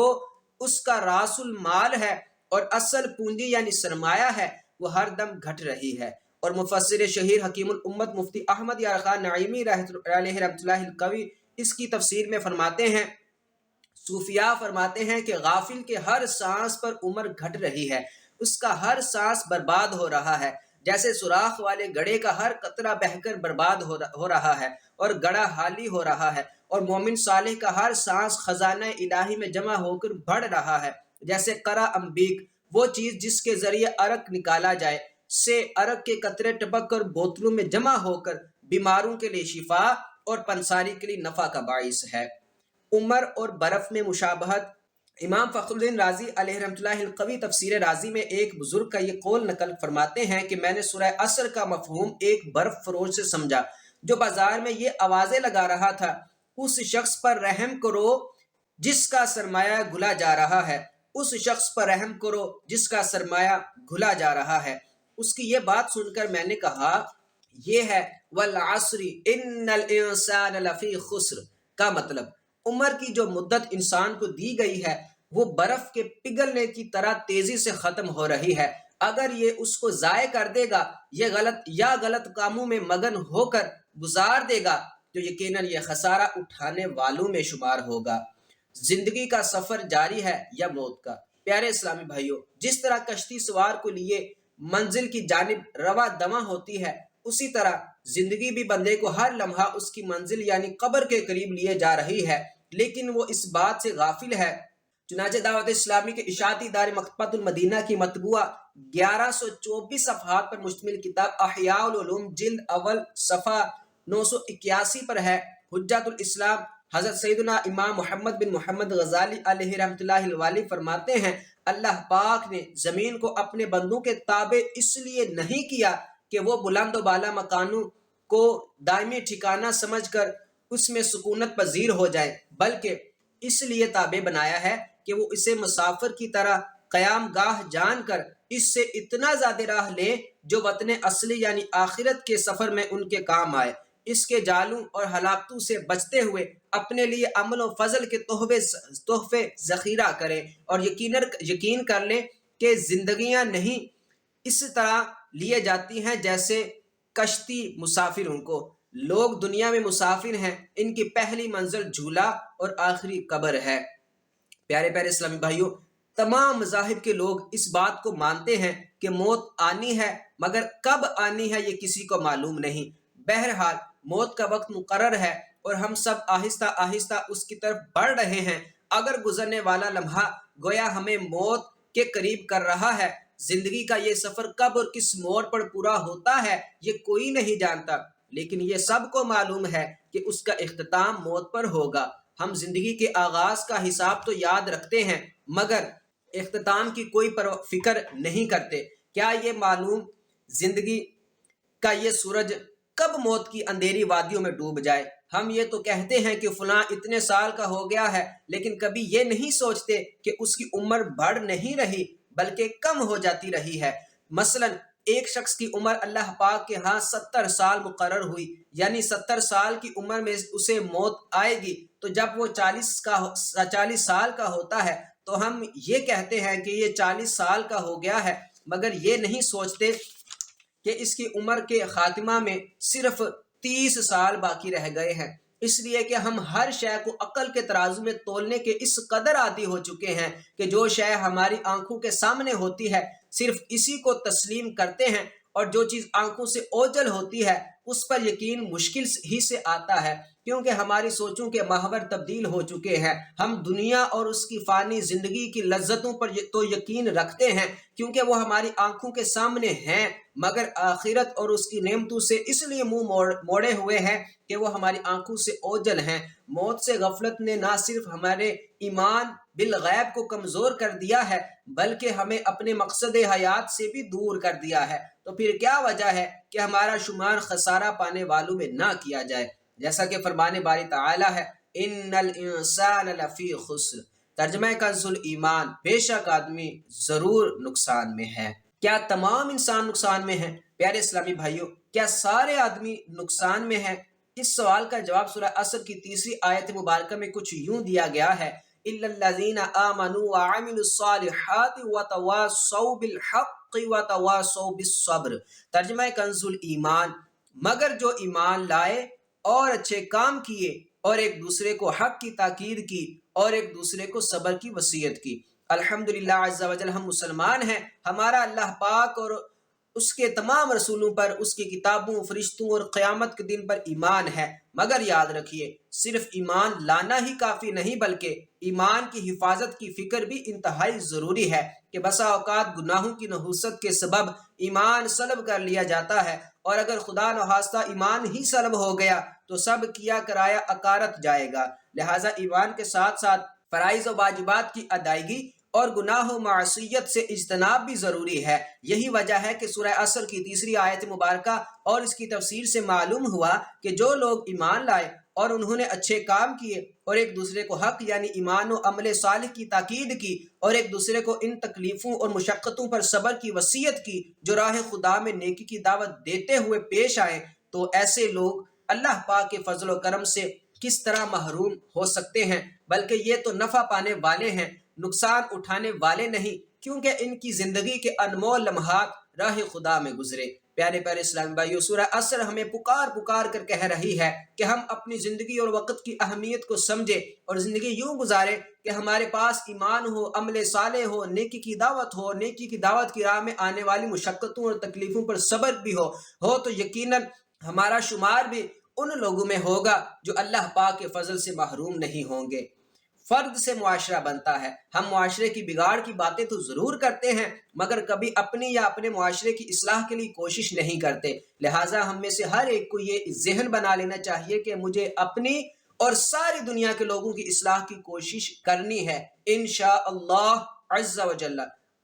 اس کا راس المال ہے اور اصل پونجی یعنی سرمایہ ہے، وہ ہر دم گھٹ رہی ہے۔ اور مفسر شہیر حکیم الامت مفتی احمد یار خان نعیمی علیہ رحمۃ اللہ القوی اس کی تفسیر میں فرماتے ہیں، صوفیاء فرماتے ہیں کہ غافل کے ہر سانس پر عمر گھٹ رہی ہے، اس کا ہر سانس برباد ہو رہا ہے، جیسے سوراخ والے گڑھے کا ہر قطرہ بہہ کر برباد ہو رہا ہے اور گڑھا خالی ہو رہا ہے، اور مومن صالح کا ہر سانس خزانہ الہی میں جمع ہو کر بڑھ رہا ہے، جیسے قرا امبیک، وہ چیز جس کے ذریعے عرق نکالا جائے، سے عرق کے قطرے ٹپک کر بوتلوں میں جمع ہو کر بیماروں کے لیے شفا اور پنساری کے لیے نفع کا باعث ہے۔ عمر اور برف میں مشابہت۔ امام فخر الدین رازی علیہ رحمۃ اللہ القوی تفسیر رازی میں ایک بزرگ کا یہ قول نقل فرماتے ہیں کہ میں نے سورہ عصر کا مفہوم ایک برف فروش سے سمجھا جو بازار میں یہ آوازیں لگا رہا تھا، اس شخص پر رحم کرو جس کا سرمایہ گھلا جا رہا ہے، اس شخص پر رحم کرو جس کا سرمایہ گھلا جا رہا ہے۔ اس کی یہ بات سن کر میں نے کہا یہ ہے والعصر ان الانسان لفی خسر کا مطلب عمر کی جو مدت انسان کو دی گئی ہے وہ برف کے پگھلنے کی طرح تیزی سے ختم ہو رہی ہے۔ اگر یہ اس کو ضائع کر دے گا یہ غلط کاموں میں مگن ہو کر گزار دے گا تو یقیناً یہ خسارہ اٹھانے والوں میں شمار ہوگا۔ زندگی کا سفر جاری ہے یا موت کا۔ پیارے اسلامی بھائیوں، جس طرح کشتی سوار کو لیے منزل کی جانب رواں دواں ہوتی ہے، اسی طرح زندگی بھی بندے کو ہر لمحہ اس کی منزل یعنی قبر کے قریب لیے جا رہی ہے، لیکن وہ اس بات سے غافل ہے۔ چنانچہ دعوت اسلامی کے اشاعتی ادارے مکتبۃ المدینہ کی مطبوعہ 1124 صفحات پر مشتمل کتاب احیاء العلوم جلد اول صفحہ 981 پر ہے۔ حجت الاسلام حضرت سیدنا امام محمد بن محمد غزالی علیہ رحمۃ اللہ الوالی فرماتے ہیں اللہ پاک نے زمین کو اپنے بندوں کے تابع اس لیے نہیں کیا کہ وہ بلند و بالا مکانوں کو دائمی ٹھکانہ سمجھ کر اس میں سکونت پذیر ہو جائے، بلکہ اس لیے تابع بنایا ہے کہ وہ اسے مسافر کی طرح قیام گاہ جان کر اس سے اتنا زیادہ راہ لیں جو وطن اصلی یعنی آخرت کے سفر میں ان کے کام آئے، اس کے جالوں اور ہلاکتوں سے بچتے ہوئے اپنے لیے امن و فضل کے تحفے ذخیرہ کریں، اور یقین کر لیں کہ زندگیاں نہیں اس طرح لیے جاتی ہیں جیسے کشتی مسافروں کو۔ لوگ دنیا میں مسافر ہیں، ان کی پہلی منزل جھولا اور آخری قبر ہے۔ پیارے پیارے اسلامی بھائیوں، تمام مذاہب کے لوگ اس بات کو مانتے ہیں کہ موت آنی ہے، مگر کب آنی ہے یہ کسی کو معلوم نہیں۔ بہرحال موت کا وقت مقرر ہے اور ہم سب آہستہ آہستہ اس کی طرف بڑھ رہے ہیں۔ اگر گزرنے والا لمحہ گویا ہمیں موت کے قریب کر رہا ہے، زندگی کا یہ سفر کب اور کس موڑ پر پورا ہوتا ہے یہ کوئی نہیں جانتا، لیکن یہ سب کو معلوم ہے کہ اس کا اختتام موت پر ہوگا۔ ہم زندگی کے آغاز کا حساب تو یاد رکھتے ہیں مگر اختتام کی کوئی فکر نہیں کرتے۔ کیا یہ معلوم زندگی کا یہ سورج کب موت کی اندھیری وادیوں میں ڈوب جائے؟ ہم یہ تو کہتے ہیں کہ فلاں اتنے سال کا ہو گیا ہے، لیکن کبھی یہ نہیں سوچتے کہ اس کی عمر بڑھ نہیں رہی بلکہ کم ہو جاتی رہی ہے۔ مثلا ایک شخص کی عمر اللہ پاک کے ہاں 70 سال مقرر ہوئی، یعنی 70 سال کی عمر میں اسے موت آئے گی، تو جب وہ 40 سال کا ہوتا ہے تو ہم یہ کہتے ہیں کہ یہ 40 سال کا ہو گیا ہے، مگر یہ نہیں سوچتے کہ اس کی عمر کے خاتمہ میں صرف 30 سال باقی رہ گئے ہیں۔ اس لیے کہ ہم ہر شے کو عقل کے ترازو میں تولنے کے اس قدر عادی ہو چکے ہیں کہ جو شے ہماری آنکھوں کے سامنے ہوتی ہے صرف اسی کو تسلیم کرتے ہیں، اور جو چیز آنکھوں سے اوجھل ہوتی ہے اس پر یقین مشکل ہی سے آتا ہے، کیونکہ ہماری سوچوں کے محور تبدیل ہو چکے ہیں۔ ہم دنیا اور اس کی فانی زندگی کی لذتوں پر تو یقین رکھتے ہیں کیونکہ وہ ہماری آنکھوں کے سامنے ہیں، مگر آخرت اور اس کی نعمتوں سے اس لیے منہ موڑے ہوئے ہیں کہ وہ ہماری آنکھوں سے اوجھل ہیں۔ موت سے غفلت نے نہ صرف ہمارے ایمان بالغیب کو کمزور کر دیا ہے بلکہ ہمیں اپنے مقصد حیات سے بھی دور کر دیا ہے۔ تو پھر کیا وجہ ہے کہ ہمارا شمار خسارہ پانے والوں میں نہ کیا جائے؟ جیسا کہ فرمان باری تعالی ہے، ان الانسان لفی خسر، ترجمہ کنز ایمان، بے شک آدمی ضرور نقصان میں ہے۔ کیا تمام انسان نقصان میں ہیں؟ پیارے اسلامی بھائیوں، کیا سارے آدمی نقصان میں ہیں؟ اس سوال کا جواب سورہ عصر کی 3 آیت مبارکہ میں کچھ یوں دیا گیا ہے، الا الذین آمنوا وعملوا الصالحات وتواصوا بالحق وتواصوا بالصبر، ترجمہ کنز ایمان، مگر جو ایمان لائے اور اچھے کام کیے اور ایک دوسرے کو حق کی تاکید کی اور ایک دوسرے کو صبر کی وصیت کی۔ الحمدللہ عز و جل ہم مسلمان ہیں، ہمارا اللہ پاک اور اس کے تمام رسولوں پر، اس کی کتابوں، فرشتوں اور قیامت کے دن پر ایمان ہے، مگر یاد رکھیے صرف ایمان لانا ہی کافی نہیں بلکہ ایمان کی حفاظت کی فکر بھی انتہائی ضروری ہے کہ بسا اوقات گناہوں کی نحوست کے سبب ایمان سلب کر لیا جاتا ہے، اور اگر خدا نخواستہ ایمان ہی سلب ہو گیا تو سب کیا کرایا اکارت جائے گا۔ لہٰذا ایمان کے ساتھ ساتھ فرائض و واجبات کی ادائیگی اور گناہ و معصیت سے اجتناب بھی ضروری ہے۔ یہی وجہ ہے کہ سورہ عصر کی 3 آیت مبارکہ اور اس کی تفسیر سے معلوم ہوا کہ جو لوگ ایمان لائے اور انہوں نے اچھے کام کیے اور ایک دوسرے کو حق یعنی ایمان و عمل صالح کی تاکید کی اور ایک دوسرے کو ان تکلیفوں اور مشقتوں پر صبر کی وصیت کی جو راہ خدا میں نیکی کی دعوت دیتے ہوئے پیش آئے، تو ایسے لوگ اللہ پاک کے فضل و کرم سے کس طرح محروم ہو سکتے ہیں، بلکہ یہ تو نفع پانے والے ہیں، نقصان اٹھانے والے نہیں، کیونکہ ان کی زندگی کے انمول لمحات راہ خدا میں گزرے۔ پیارے پیارے اسلامی بھائیو، سورہ عصر ہمیں پکار کر کہہ رہی ہے کہ ہم اپنی زندگی اور وقت کی اہمیت کو سمجھے اور زندگی یوں گزارے کہ ہمارے پاس ایمان ہو، عمل صالح ہو، نیکی کی دعوت ہو، نیکی کی دعوت کی راہ میں آنے والی مشقتوں اور تکلیفوں پر صبر بھی ہو تو یقیناً ہمارا شمار بھی ان لوگوں میں ہوگا جو اللہ پاک کے فضل سے محروم نہیں ہوں گے۔ فرد سے معاشرہ بنتا ہے، ہم معاشرے کی بگاڑ کی باتیں تو ضرور کرتے ہیں مگر کبھی اپنی یا اپنے معاشرے کی اصلاح کے لیے کوشش نہیں کرتے۔ لہٰذا ہم میں سے ہر ایک کو یہ ذہن بنا لینا چاہیے کہ مجھے اپنی اور ساری دنیا کے لوگوں کی اصلاح کی کوشش کرنی ہے انشاءاللہ عز و جل۔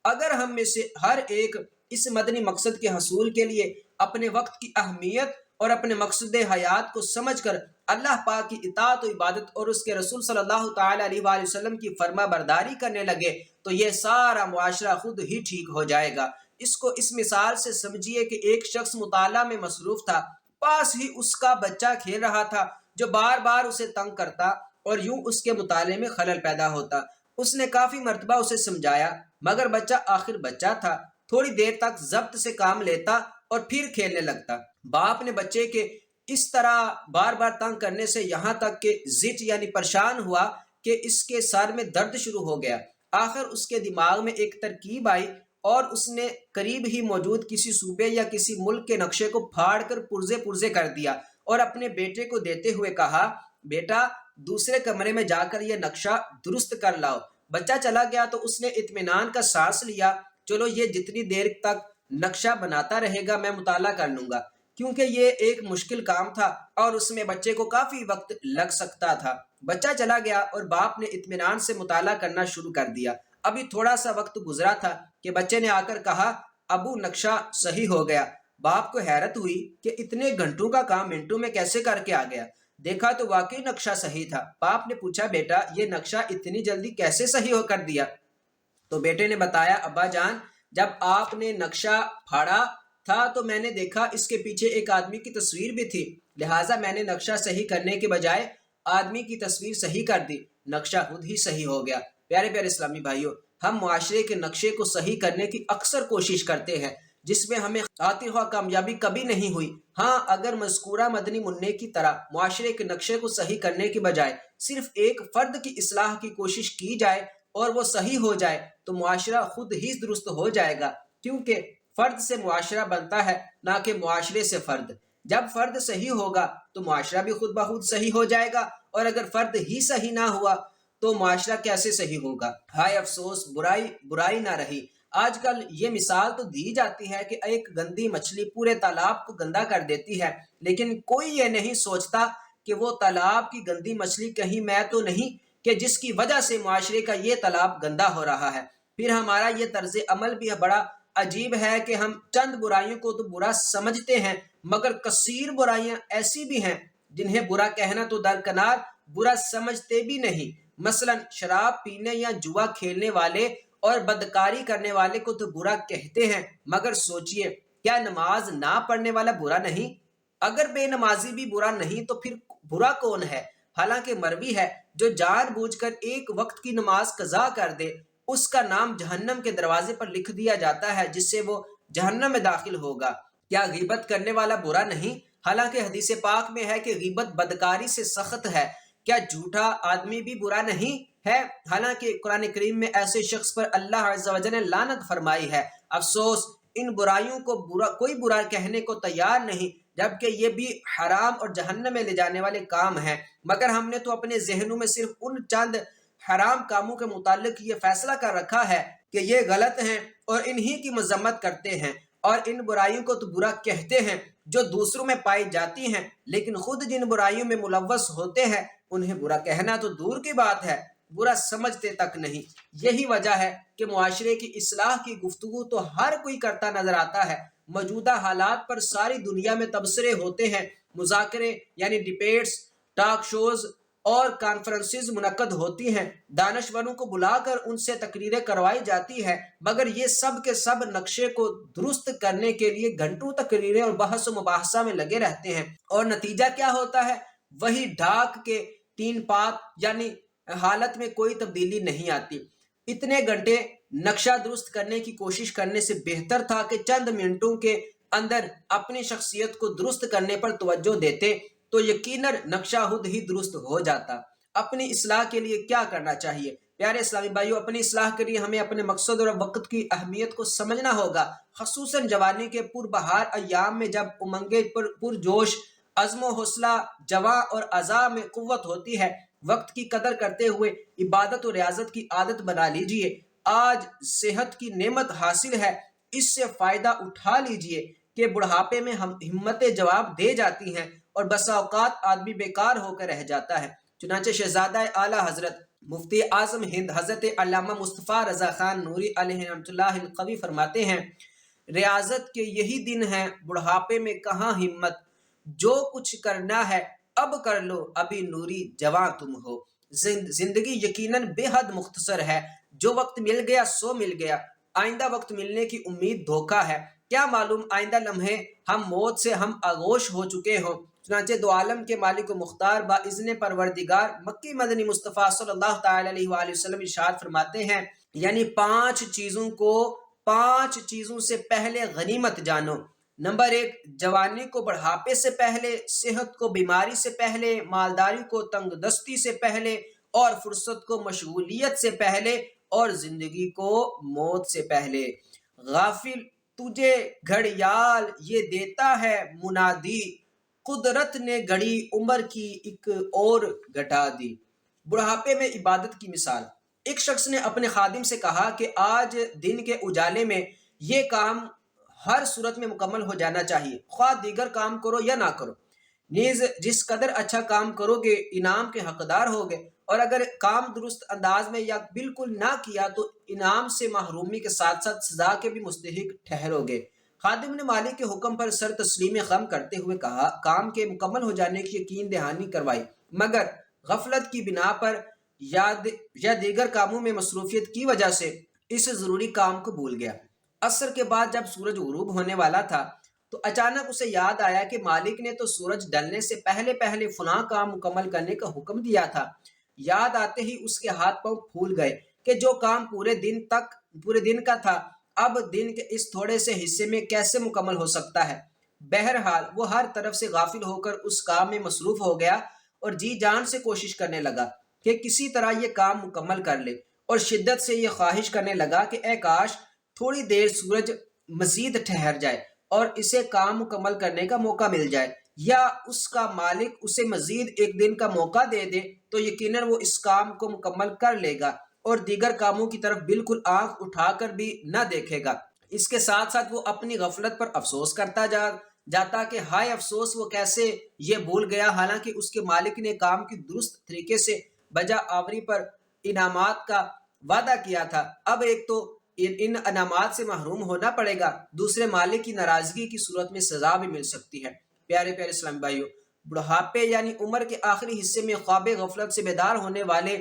اگر ہم میں سے ہر ایک اس مدنی مقصد کے حصول کے لیے اپنے وقت کی اہمیت اور اپنے مقصد حیات کو سمجھ کر اللہ پاک کی اطاعت و عبادت اور اس کے رسول صلی اللہ تعالی علیہ وآلہ وسلم کی فرما برداری کرنے لگے تو یہ سارا معاشرہ خود ہی ٹھیک ہو جائے گا۔ اس کو اس مثال سے سمجھیے کہ ایک شخص مطالعہ میں مصروف تھا، پاس ہی اس کا بچہ کھیل رہا تھا جو بار بار اسے تنگ کرتا اور یوں اس کے مطالعے میں خلل پیدا ہوتا۔ اس نے کافی مرتبہ اسے سمجھایا مگر بچہ آخر بچہ تھا، تھوڑی دیر تک ضبط سے کام لیتا اور پھر کھیلنے لگتا۔ باپ نے بچے کے اس طرح بار بار تنگ کرنے سے یہاں تک کہ زٹ یعنی پریشان ہوا کہ اس کے سر میں درد شروع ہو گیا۔ آخر اس کے دماغ میں ایک ترکیب آئی اور اس نے قریب ہی موجود کسی صوبے یا کسی ملک کے نقشے کو پھاڑ کر پرزے پرزے کر دیا اور اپنے بیٹے کو دیتے ہوئے کہا، بیٹا دوسرے کمرے میں جا کر یہ نقشہ درست کر لاؤ۔ بچہ چلا گیا تو اس نے اطمینان کا سانس لیا، چلو یہ جتنی دیر تک نقشہ بناتا رہے گا میں مطالعہ کر لوں گا، کیونکہ یہ ایک مشکل کام تھا اور اس میں بچے کو کافی وقت لگ سکتا تھا۔ بچہ چلا گیا اور باپ نے اطمینان سے مطالعہ کرنا شروع کر دیا۔ ابھی تھوڑا سا وقت گزرا تھا کہ بچے نے آ کر کہا، ابو نقشہ صحیح ہو گیا۔ باپ کو حیرت ہوئی کہ اتنے گھنٹوں کا کام منٹوں میں کیسے کر کے آ گیا۔ دیکھا تو واقعی نقشہ صحیح تھا۔ باپ نے پوچھا، بیٹا یہ نقشہ اتنی جلدی کیسے صحیح ہو کر دیا؟ تو بیٹے نے بتایا، ابا جان جب آپ نے نقشہ پھاڑا تھا تو میں نے دیکھا اس کے پیچھے ایک آدمی کی تصویر بھی تھی، لہٰذا میں نے نقشہ صحیح کرنے کے بجائے آدمی کی تصویر صحیح کر دی، نقشہ خود ہی صحیح ہو گیا۔ پیارے پیارے اسلامی بھائیوں، ہم معاشرے کے نقشے کو صحیح کرنے کی اکثر کوشش کرتے ہیں جس میں ہمیں آتی ہوا کامیابی کبھی نہیں ہوئی۔ ہاں، اگر مذکورہ مدنی منع کی طرح معاشرے کے نقشے کو صحیح کرنے کے بجائے صرف ایک فرد کی اصلاح کی کوشش کی جائے اور وہ صحیح ہو جائے تو معاشرہ خود ہی درست ہو جائے گا، کیونکہ فرد سے معاشرہ بنتا ہے نہ کہ معاشرے سے فرد۔ جب فرد صحیح ہوگا تو معاشرہ بھی خود بخود صحیح ہو جائے گا، اور اگر فرد ہی صحیح نہ ہوا تو معاشرہ کیسے صحیح ہوگا؟ ہائے افسوس، برائی نہ رہی۔ آج کل یہ مثال تو دی جاتی ہے کہ ایک گندی مچھلی پورے تالاب کو گندا کر دیتی ہے، لیکن کوئی یہ نہیں سوچتا کہ وہ تالاب کی گندی مچھلی کہیں میں تو نہیں کہ جس کی وجہ سے معاشرے کا یہ تالاب گندا ہو رہا ہے۔ پھر ہمارا یہ طرز عمل بھی بڑا عجیب ہے کہ ہم چند برائیوں کو تو برا سمجھتے ہیں مگر کثیر برائیاں ایسی بھی ہیں جنہیں برا کہنا تو درکنار، برا سمجھتے بھی نہیں۔ مثلا شراب پینے یا جوا کھیلنے والے اور بدکاری کرنے والے کو تو برا کہتے ہیں، مگر سوچئے کیا نماز نہ پڑھنے والا برا نہیں؟ اگر بے نمازی بھی برا نہیں تو پھر برا کون ہے؟ حالانکہ مروی ہے، جو جان بوجھ کر ایک وقت کی نماز قضا کر دے اس کا نام جہنم کے دروازے پر لکھ دیا جاتا ہے جس سے وہ جہنم میں داخل ہوگا۔ کیا غیبت کرنے والا برا نہیں؟ حالانکہ حدیث پاک میں ہے کہ غیبت بدکاری سے سخت ہے۔ کیا جھوٹا آدمی بھی برا نہیں ہے؟ حالانکہ قرآن کریم میں ایسے شخص پر اللہ عز و جل نے لعنت فرمائی ہے۔ افسوس، ان برائیوں کو کوئی برا کہنے کو تیار نہیں، جبکہ یہ بھی حرام اور جہنم میں لے جانے والے کام ہیں، مگر ہم نے تو اپنے ذہنوں میں صرف ان چند حرام کاموں کے متعلق یہ فیصلہ کر رکھا ہے کہ یہ غلط ہیں اور انہی کی مذمت کرتے ہیں، اور ان برائیوں کو تو برا کہتے ہیں جو دوسروں میں پائی جاتی ہیں، لیکن خود جن برائیوں میں ملوث ہوتے ہیں انہیں برا کہنا تو دور کی بات ہے، برا سمجھتے تک نہیں۔ یہی وجہ ہے کہ معاشرے کی اصلاح کی گفتگو تو ہر کوئی کرتا نظر آتا ہے، موجودہ حالات پر ساری دنیا میں تبصرے ہوتے ہیں، مذاکرے یعنی ڈیبیٹس، ٹاک شوز اور کانفرنسز منعقد ہوتی ہیں، دانشوروں کو بلا کر ان سے تقریریں کروائی جاتی ہے، مگر یہ سب کے سب نقشے کو درست کرنے کے لیے گھنٹوں تقریریں اور بحث و مباحثہ میں لگے رہتے ہیں، اور نتیجہ کیا ہوتا ہے؟ وہی ڈھاک کے تین پات، یعنی حالت میں کوئی تبدیلی نہیں آتی۔ اتنے گھنٹے نقشہ درست کرنے کی کوشش کرنے سے بہتر تھا کہ چند منٹوں کے اندر اپنی شخصیت کو درست کرنے پر توجہ دیتے تو یقیناً نقشہ خود ہی درست ہو جاتا۔ اپنی اصلاح کے لیے کیا کرنا چاہیے؟ پیارے اسلامی بھائیوں، اپنی اصلاح کے لیے ہمیں اپنے مقصد اور وقت کی اہمیت کو سمجھنا ہوگا، خصوصاً جوانی کے پربہار ایام میں جب امنگیں پرجوش، عزم و حوصلہ جواں اور اعضاء میں قوت ہوتی ہے۔ وقت کی قدر کرتے ہوئے عبادت و ریاضت کی عادت بنا لیجئے۔ آج صحت کی نعمت حاصل ہے، اس سے فائدہ اٹھا لیجئے کہ بڑھاپے میں ہمتیں جواب دے جاتی ہیں اور بسا اوقات آدمی بیکار ہو کر رہ جاتا ہے۔ چنانچہ شہزادہ اعلیٰ حضرت مفتی اعظم ہند حضرت علامہ مصطفیٰ رضا خان نوری علیہ رحمۃ اللہ القوی فرماتے ہیں، ریاضت کے یہی دن ہیں، بڑھاپے میں کہاں ہمت، جو کچھ کرنا ہے اب کر لو، ابھی نوری جواں تم ہو۔ زندگی یقیناً بے حد مختصر ہے، جو وقت مل گیا سو مل گیا، آئندہ وقت ملنے کی امید دھوکہ ہے۔ کیا معلوم آئندہ لمحے ہم موت سے ہم آغوش ہو چکے ہوں۔ چنانچہ دو عالم کے مالک و مختار باذن پروردگار مکی مدنی مصطفیٰ صلی اللہ تعالی علیہ وآلہ وسلم ارشاد فرماتے ہیں، یعنی 5 چیزوں سے پہلے غنیمت جانو۔ نمبر 1، جوانی کو بڑھاپے سے پہلے، صحت کو بیماری سے پہلے، مالداری کو تنگ دستی سے پہلے، اور فرصت کو مشغولیت سے پہلے، اور زندگی کو موت سے پہلے۔ غافل تجھے گھڑیال یہ دیتا ہے منادی، قدرت نے گھڑی عمر کی ایک اور گھٹا دی۔ بڑھاپے میں عبادت کی مثال۔ ایک شخص نے اپنے خادم سے کہا کہ آج دن کے اجالے میں یہ کام ہر صورت میں مکمل ہو جانا چاہیے، خواہ دیگر کام کرو یا نہ کرو، نیز جس قدر اچھا کام کرو گے انعام کے حقدار ہوگے، اور اگر کام درست انداز میں یا بالکل نہ کیا تو انعام سے محرومی کے ساتھ ساتھ سزا کے بھی مستحق ٹھہرو گے۔ خادم نے مالک کے حکم پر سر تسلیم خم کرتے ہوئے کہا، کام کے مکمل ہو جانے کی یقین دہانی کروائی، مگر غفلت کی بنا پر یا دیگر کاموں میں مصروفیت کی وجہ سے اس ضروری کام کو بھول گیا۔ عصر کے بعد جب سورج غروب ہونے والا تھا تو اچانک اسے یاد آیا کہ مالک نے تو سورج ڈلنے سے پہلے فلاں کام مکمل کرنے کا حکم دیا تھا۔ یاد آتے ہی اس کے ہاتھ پاؤں پھول گئے کہ جو کام پورے دن کا تھا اب دن کے اس تھوڑے سے حصے میں کیسے مکمل ہو سکتا ہے۔ بہرحال وہ ہر طرف سے غافل ہو کر اس کام میں مصروف ہو گیا اور جی جان سے کوشش کرنے لگا کہ کسی طرح یہ کام مکمل کر لے، اور شدت سے یہ خواہش کرنے لگا کہ اے کاش تھوڑی دیر سورج مزید ٹھہر جائے اور اسے کام مکمل کرنے کا موقع مل جائے، یا اس کا مالک اسے مزید ایک دن کا موقع دے دے تو یقیناً وہ اس کام کو مکمل کر لے گا اور دیگر کاموں کی طرف بالکل آنکھ اٹھا کر بھی نہ دیکھے گا۔ اس کے ساتھ ساتھ وہ اپنی غفلت پر افسوس کرتا جاتا کہ ہائے افسوس، وہ کیسے یہ بھول گیا، حالانکہ اس کے مالک نے کام کی درست طریقے سے بجا آوری پر انعامات کا وعدہ کیا تھا۔ اب ایک تو ان انعامات سے محروم ہونا پڑے گا، دوسرے مالک کی ناراضگی کی صورت میں سزا بھی مل سکتی ہے۔ پیارے پیارے اسلامی بھائیوں، بڑھاپے یعنی عمر کے آخری حصے میں خواب غفلت سے بیدار ہونے والے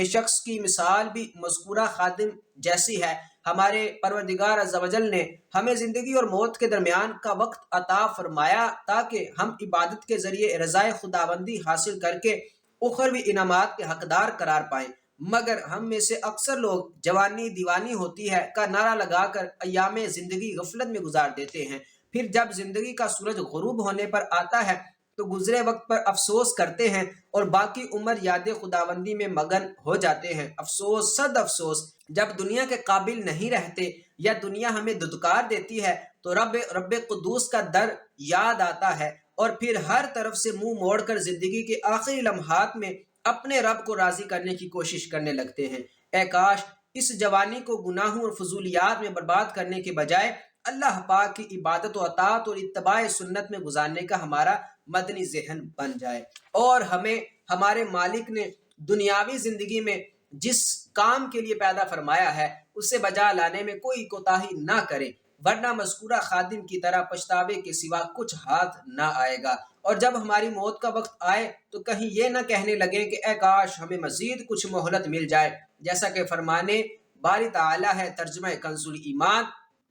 شخص کی مثال بھی مذکورہ خادم جیسی ہے۔ ہمارے پروردگار عز و جل نے ہمیں زندگی اور موت کے درمیان کا وقت عطا فرمایا تاکہ ہم عبادت کے ذریعے رضائے خداوندی حاصل کر کے اخروی انعامات کے حقدار قرار پائیں، مگر ہم میں سے اکثر لوگ جوانی دیوانی ہوتی ہے کا نعرہ لگا کر ایام زندگی غفلت میں گزار دیتے ہیں، پھر جب زندگی کا سورج غروب ہونے پر آتا ہے تو گزرے وقت پر افسوس کرتے ہیں اور باقی عمر یاد خداوندی میں مگن ہو جاتے ہیں۔ افسوس صد افسوس، جب دنیا کے قابل نہیں رہتے یا دنیا ہمیں دھتکار دیتی ہے تو رب قدوس کا در یاد آتا ہے اور پھر ہر طرف سے منہ موڑ کر زندگی کے آخری لمحات میں اپنے رب کو راضی کرنے کی کوشش کرنے لگتے ہیں۔ اے کاش اس جوانی کو گناہوں اور فضولیات میں برباد کرنے کے بجائے اللہ پاک کی عبادت و اطاعت اور اتباع سنت میں گزارنے کا ہمارا مدنی ذہن بن جائے، اور ہمیں ہمارے مالک نے دنیاوی زندگی میں جس کام کے لیے پیدا فرمایا ہے اسے بجا لانے میں کوئی کوتاہی نہ کرے، ورنہ مذکورہ خادم کی طرح پچھتاوے کے سوا کچھ ہاتھ نہ آئے گا، اور جب ہماری موت کا وقت آئے تو کہیں یہ نہ کہنے لگے کہ اے کاش ہمیں مزید کچھ مہلت مل جائے، جیسا کہ فرمانے باری تعالیٰ ہے ترجمہ کنز ایمان،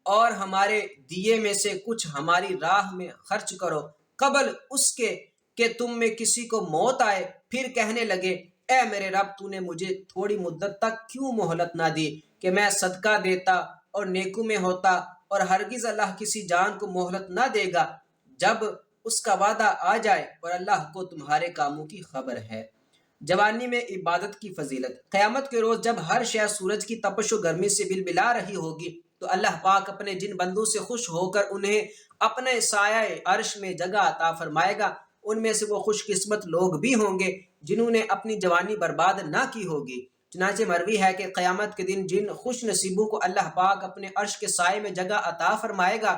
اور ہمارے دیے میں سے کچھ ہماری راہ میں خرچ کرو قبل اس کے کہ تم میں کسی کو موت آئے، پھر کہنے لگے اے میرے رب تو نے مجھے تھوڑی مدت تک کیوں مہلت نہ دی کہ میں صدقہ دیتا اور نیکو میں ہوتا، اور ہرگز اللہ کسی جان کو مہلت نہ دے گا جب اس کا وعدہ آ جائے، اور اللہ کو تمہارے کاموں کی خبر ہے۔ جوانی میں عبادت کی فضیلت۔ قیامت کے روز جب ہر شے سورج کی تپش و گرمی سے بلبلا رہی ہوگی تو اللہ پاک اپنے جن بندوں سے خوش ہو کر انہیں اپنے سایہ عرش میں جگہ عطا فرمائے گا، ان میں سے وہ خوش قسمت لوگ بھی ہوں گے جنہوں نے اپنی جوانی برباد نہ کی ہوگی۔ چنانچہ مروی ہے کہ قیامت کے دن جن خوش نصیبوں کو اللہ پاک اپنے عرش کے سائے میں جگہ عطا فرمائے گا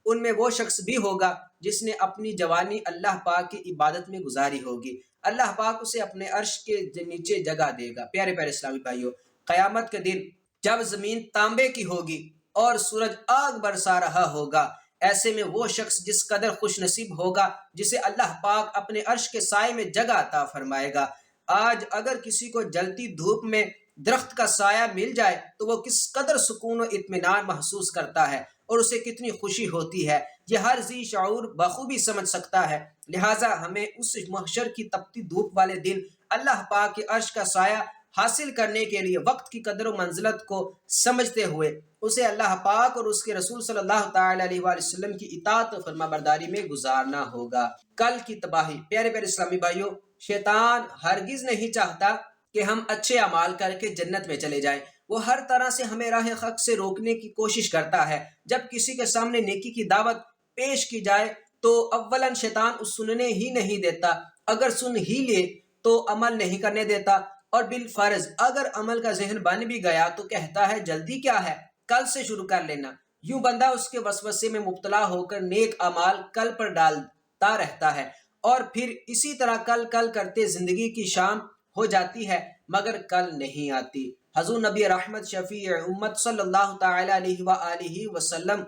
ان میں وہ شخص بھی ہوگا جس نے اپنی جوانی اللہ پاک کی عبادت میں گزاری ہوگی، اللہ پاک اسے اپنے عرش کے نیچے جگہ دے گا۔ پیارے پیارے اسلامی بھائیوں، قیامت کے دن جب زمین تانبے کی ہوگی اور سورج آگ برسا رہا ہوگا، ایسے میں وہ شخص جس قدر خوش نصیب ہوگا جسے اللہ پاک اپنے عرش کے سائے میں جگہ عطا فرمائے گا۔ آج اگر کسی کو جلتی دھوپ میں درخت کا سایہ مل جائے تو وہ کس قدر سکون و اطمینان محسوس کرتا ہے، اور اسے کتنی خوشی ہوتی ہے، یہ ہر ذی شعور بخوبی سمجھ سکتا ہے۔ لہٰذا ہمیں اس محشر کی تپتی دھوپ والے دن اللہ پاک کے عرش کا سایہ حاصل کرنے کے لیے وقت کی قدر و منزلت کو سمجھتے ہوئے اسے اللہ پاک اور اس کے رسول صلی اللہ تعالی علیہ وآلہ وسلم کی اطاعت و فرما برداری میں گزارنا ہوگا۔ کل کی تباہی۔ پیارے پیارے اسلامی بھائیوں، شیطان ہرگز نہیں چاہتا کہ ہم اچھے اعمال کر کے جنت میں چلے جائیں۔ وہ ہر طرح سے ہمیں راہ حق سے روکنے کی کوشش کرتا ہے۔ جب کسی کے سامنے نیکی کی دعوت پیش کی جائے تو اولاً شیطان اس سننے ہی نہیں دیتا، اگر سن ہی لے تو عمل نہیں کرنے دیتا، اور بالفرض اگر عمل کا ذہن بن بھی گیا تو کہتا ہے جلدی کیا ہے، کل سے شروع کر لینا۔ یوں بندہ اس کے وسوسے میں مبتلا ہو کر نیک اعمال کل پر ڈالتا رہتا ہے، اور پھر اسی طرح کل کرتے زندگی کی شام ہو جاتی ہے مگر کل نہیں آتی۔ حضور نبی رحمت شفیع امت صلی اللہ تعالی علیہ وآلہ وسلم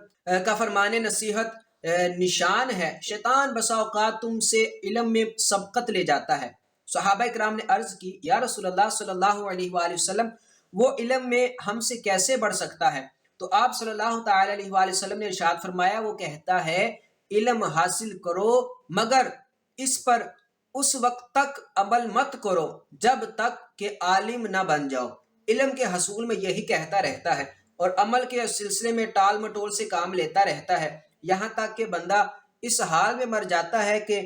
کا فرمان نصیحت نشان ہے، شیطان بسا اوقات تم سے علم میں سبقت لے جاتا ہے۔ صحابہ کرام نے عرض کی، یا رسول اللہ صلی اللہ علیہ وآلہ وسلم، وہ علم میں ہم سے کیسے بڑھ سکتا ہے؟ تو آپ صلی اللہ تعالی علیہ وآلہ وسلم نے ارشاد فرمایا، وہ کہتا ہے علم حاصل کرو مگر اس پر اس وقت تک عمل مت کرو جب تک کہ عالم نہ بن جاؤ۔ علم کے حصول میں یہی کہتا رہتا ہے اور عمل کے سلسلے میں ٹال مٹول سے کام لیتا رہتا ہے، یہاں تک کہ بندہ اس حال میں مر جاتا ہے کہ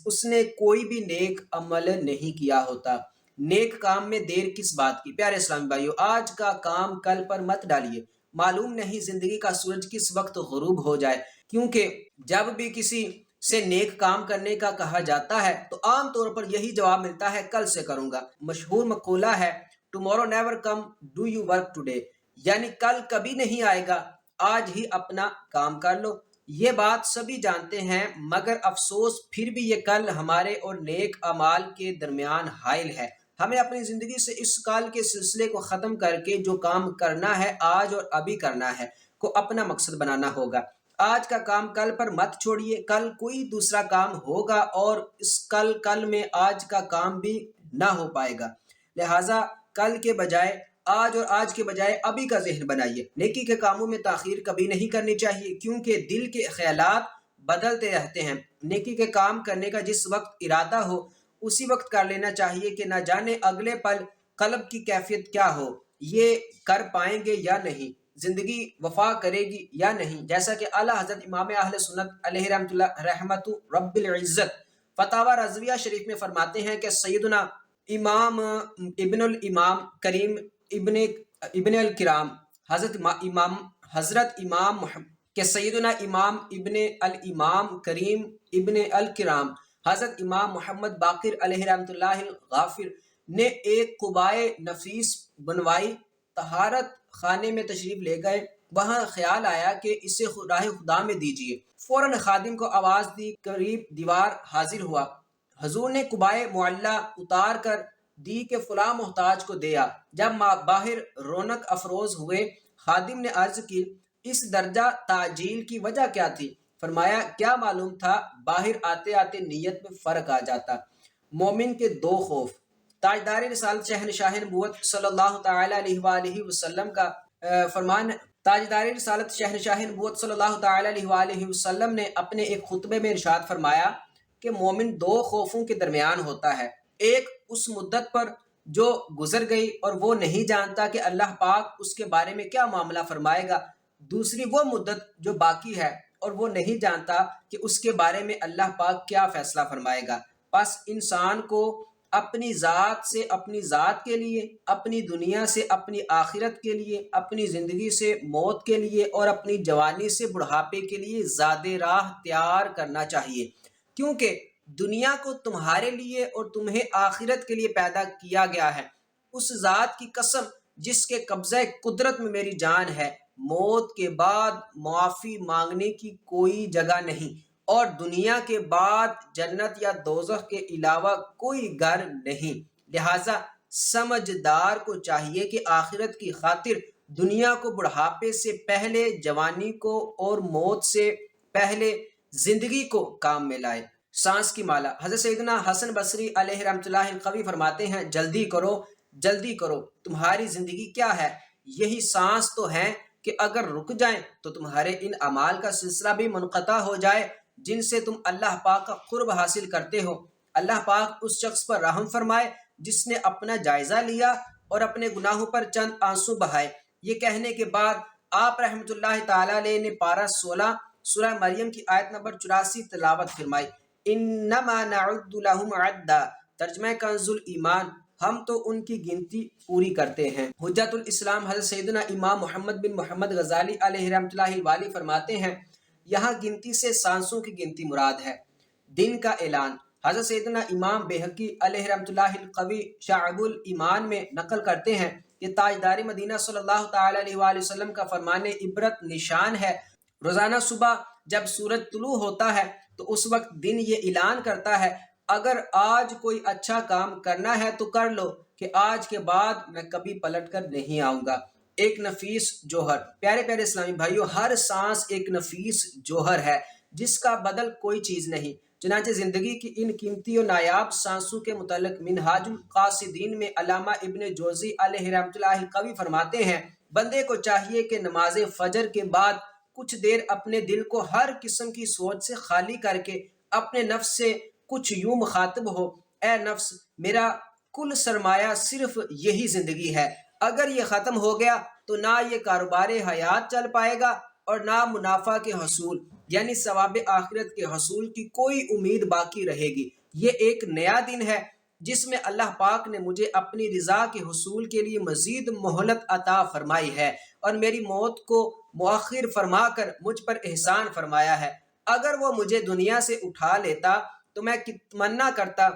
اس نے کوئی بھی نیک عمل نہیں کیا ہوتا۔ نیک کام میں دیر کس بات کی؟ پیارے اسلامی بھائیو، آج کا کام کل پر مت ڈالیے، معلوم نہیں زندگی کا سورج کس وقت غروب ہو جائے، کیونکہ جب بھی کسی سے نیک کام کرنے کا کہا جاتا ہے تو عام طور پر یہی جواب ملتا ہے، کل سے کروں گا۔ مشہور مقولہ ہے tomorrow never come, do you work today, یعنی کل کبھی نہیں آئے گا، آج ہی اپنا کام کر لو۔ یہ بات سبھی جانتے ہیں مگر افسوس پھر بھی یہ کل ہمارے اور نیک اعمال کے درمیان حائل ہے۔ ہمیں اپنی زندگی سے اس کال کے سلسلے کو ختم کر کے جو کام کرنا ہے آج اور ابھی کرنا ہے کو اپنا مقصد بنانا ہوگا۔ آج کا کام کل پر مت چھوڑیے، کل کوئی دوسرا کام ہوگا اور اس کل میں آج کا کام بھی نہ ہو پائے گا۔ لہٰذا کل کے بجائے آج اور آج کے بجائے ابھی کا ذہن بنائیے۔ نیکی کے کاموں میں تاخیر کبھی نہیں کرنی چاہیے کیونکہ دل کے خیالات بدلتے رہتے ہیں۔ نیکی کے کام کرنے کا جس وقت ارادہ ہو اسی وقت کر لینا چاہیے کہ نہ جانے اگلے پل قلب کی کیفیت کیا ہو، یہ کر پائیں گے یا نہیں، زندگی وفا کرے گی یا نہیں۔ جیسا کہ اعلیٰ حضرت امام اہل سنت علیہ رحمت رب العزت فتاوی رضویہ شریف میں فرماتے ہیں کہ سیدنا امام ابن الامام کریم ابن الکرام حضرت امام کہ سیدنا امام ابن الامام کریم ابن الکرام حضرت امام محمد باقر علیہ رحمۃ اللہ الغافر نے ایک قبائے نفیس بنوائی، طہارت خانے میں تشریف لے گئے، وہاں خیال آیا کہ اسے راہ خدا میں دیجیے، فوراً خادم کو آواز دی، قریب دیوار حاضر ہوا، حضور نے قبائے معلّہ اتار کر دی کہ فلاں محتاج کو دیا۔ جب باہر رونق افروز ہوئے، خادم نے عرض کی اس درجہ تعجیل کی وجہ کیا تھی؟ فرمایا کیا معلوم تھا، باہر آتے آتے نیت میں فرق آ جاتا۔ مومن کے دو خوف۔ تاجدار رسالت شہنشاہ نبوت صلی اللہ تعالی علیہ وآلہ وسلم کا فرمان، تاجدار رسالت شہنشاہ نبوت صلی اللہ تعالی علیہ وآلہ وسلم نے اپنے ایک خطبے میں ارشاد فرمایا کہ مومن دو خوفوں کے درمیان ہوتا ہے، ایک اس مدت پر جو گزر گئی اور وہ نہیں جانتا کہ اللہ پاک اس کے بارے میں کیا معاملہ فرمائے گا، دوسری وہ مدت جو باقی ہے اور وہ نہیں جانتا کہ اس کے بارے میں اللہ پاک کیا فیصلہ فرمائے گا۔ پس انسان کو اپنی ذات سے اپنی ذات کے لیے، اپنی دنیا سے اپنی آخرت کے لیے، اپنی زندگی سے موت کے لیے اور اپنی جوانی سے بڑھاپے کے لیے زاد راہ تیار کرنا چاہیے، کیونکہ دنیا کو تمہارے لیے اور تمہیں آخرت کے لیے پیدا کیا گیا ہے۔ اس ذات کی قسم جس کے قبضہ قدرت میں میری جان ہے، موت کے بعد معافی مانگنے کی کوئی جگہ نہیں، اور دنیا کے بعد جنت یا دوزخ کے علاوہ کوئی گھر نہیں۔ لہٰذا سمجھدار کو چاہیے کہ آخرت کی خاطر دنیا کو بڑھاپے سے پہلے، جوانی کو اور موت سے پہلے زندگی کو کام میں لائے۔ سانس کی مالا۔ حضرت سیدنا حسن بصری علیہ رحمۃ اللہ القوی فرماتے ہیں، جلدی کرو جلدی کرو، تمہاری زندگی کیا ہے؟ یہی سانس تو ہیں کہ اگر رک جائیں تو تمہارے ان اعمال کا سلسلہ بھی منقطع ہو جائے جن سے تم اللہ پاک کا قرب حاصل کرتے ہو۔ اللہ پاک اس شخص پر رحم فرمائے جس نے اپنا جائزہ لیا اور اپنے گناہوں پر چند آنسو بہائے۔ یہ کہنے کے بعد آپ رحمۃ اللہ تعالیٰ علیہ نے پارہ 16 سورہ مریم کی آیت نمبر 84 تلاوت فرمائی۔ انما نعد لهم عدا، ترجمہ کنز الایمان، ہم تو ان کی گنتی پوری کرتے ہیں۔ حجت الاسلام حضرت سیدنا امام محمد بن محمد غزالی علیہ رحمۃ اللہ الوالی فرماتے ہیں، یہاں گنتی سے سانسوں کی گنتی مراد ہے۔ دن کا اعلان، حضرت سیدنا امام بہقی علیہ رحمۃ اللہ القوی شعب الایمان میں نقل کرتے ہیں کہ تاجدار مدینہ صلی اللہ تعالیٰ علیہ وآلہ وسلم کا فرمان عبرت نشان ہے، روزانہ صبح جب سورج طلوع ہوتا ہے تو اس وقت دن یہ اعلان کرتا ہے اگر آج کوئی اچھا کام کرنا ہے تو کر لو کہ آج کے بعد میں کبھی پلٹ کر نہیں آؤں گا۔ ایک نفیس جوہر، پیارے پیارے اسلامی بھائیوں، ہر سانس ایک نفیس جوہر ہے جس کا بدل کوئی چیز نہیں۔ چنانچہ زندگی کی ان قیمتی اور نایاب سانسوں کے متعلق منہاج القاصدین میں علامہ ابن جوزی علیہ رحمۃ اللہ قوی فرماتے ہیں، بندے کو چاہیے کہ نماز فجر کے بعد کچھ دیر اپنے دل کو ہر قسم کی سوچ سے خالی کر کے اپنے نفس سے کچھ یوں مخاطب ہو، اے نفس، میرا کل سرمایہ صرف یہی زندگی ہے، اگر یہ ختم ہو گیا تو نہ یہ کاروبار حیات چل پائے گا اور نہ منافع کے حصول یعنی ثواب آخرت کے حصول کی کوئی امید باقی رہے گی۔ یہ ایک نیا دن ہے جس میں اللہ پاک نے مجھے اپنی رضا کے حصول کے لیے مزید مہلت عطا فرمائی ہے اور میری موت کو مؤخر فرما کر مجھ پر احسان فرمایا ہے۔ اگر وہ مجھے دنیا سے اٹھا لیتا تو میں تمنا کرتا،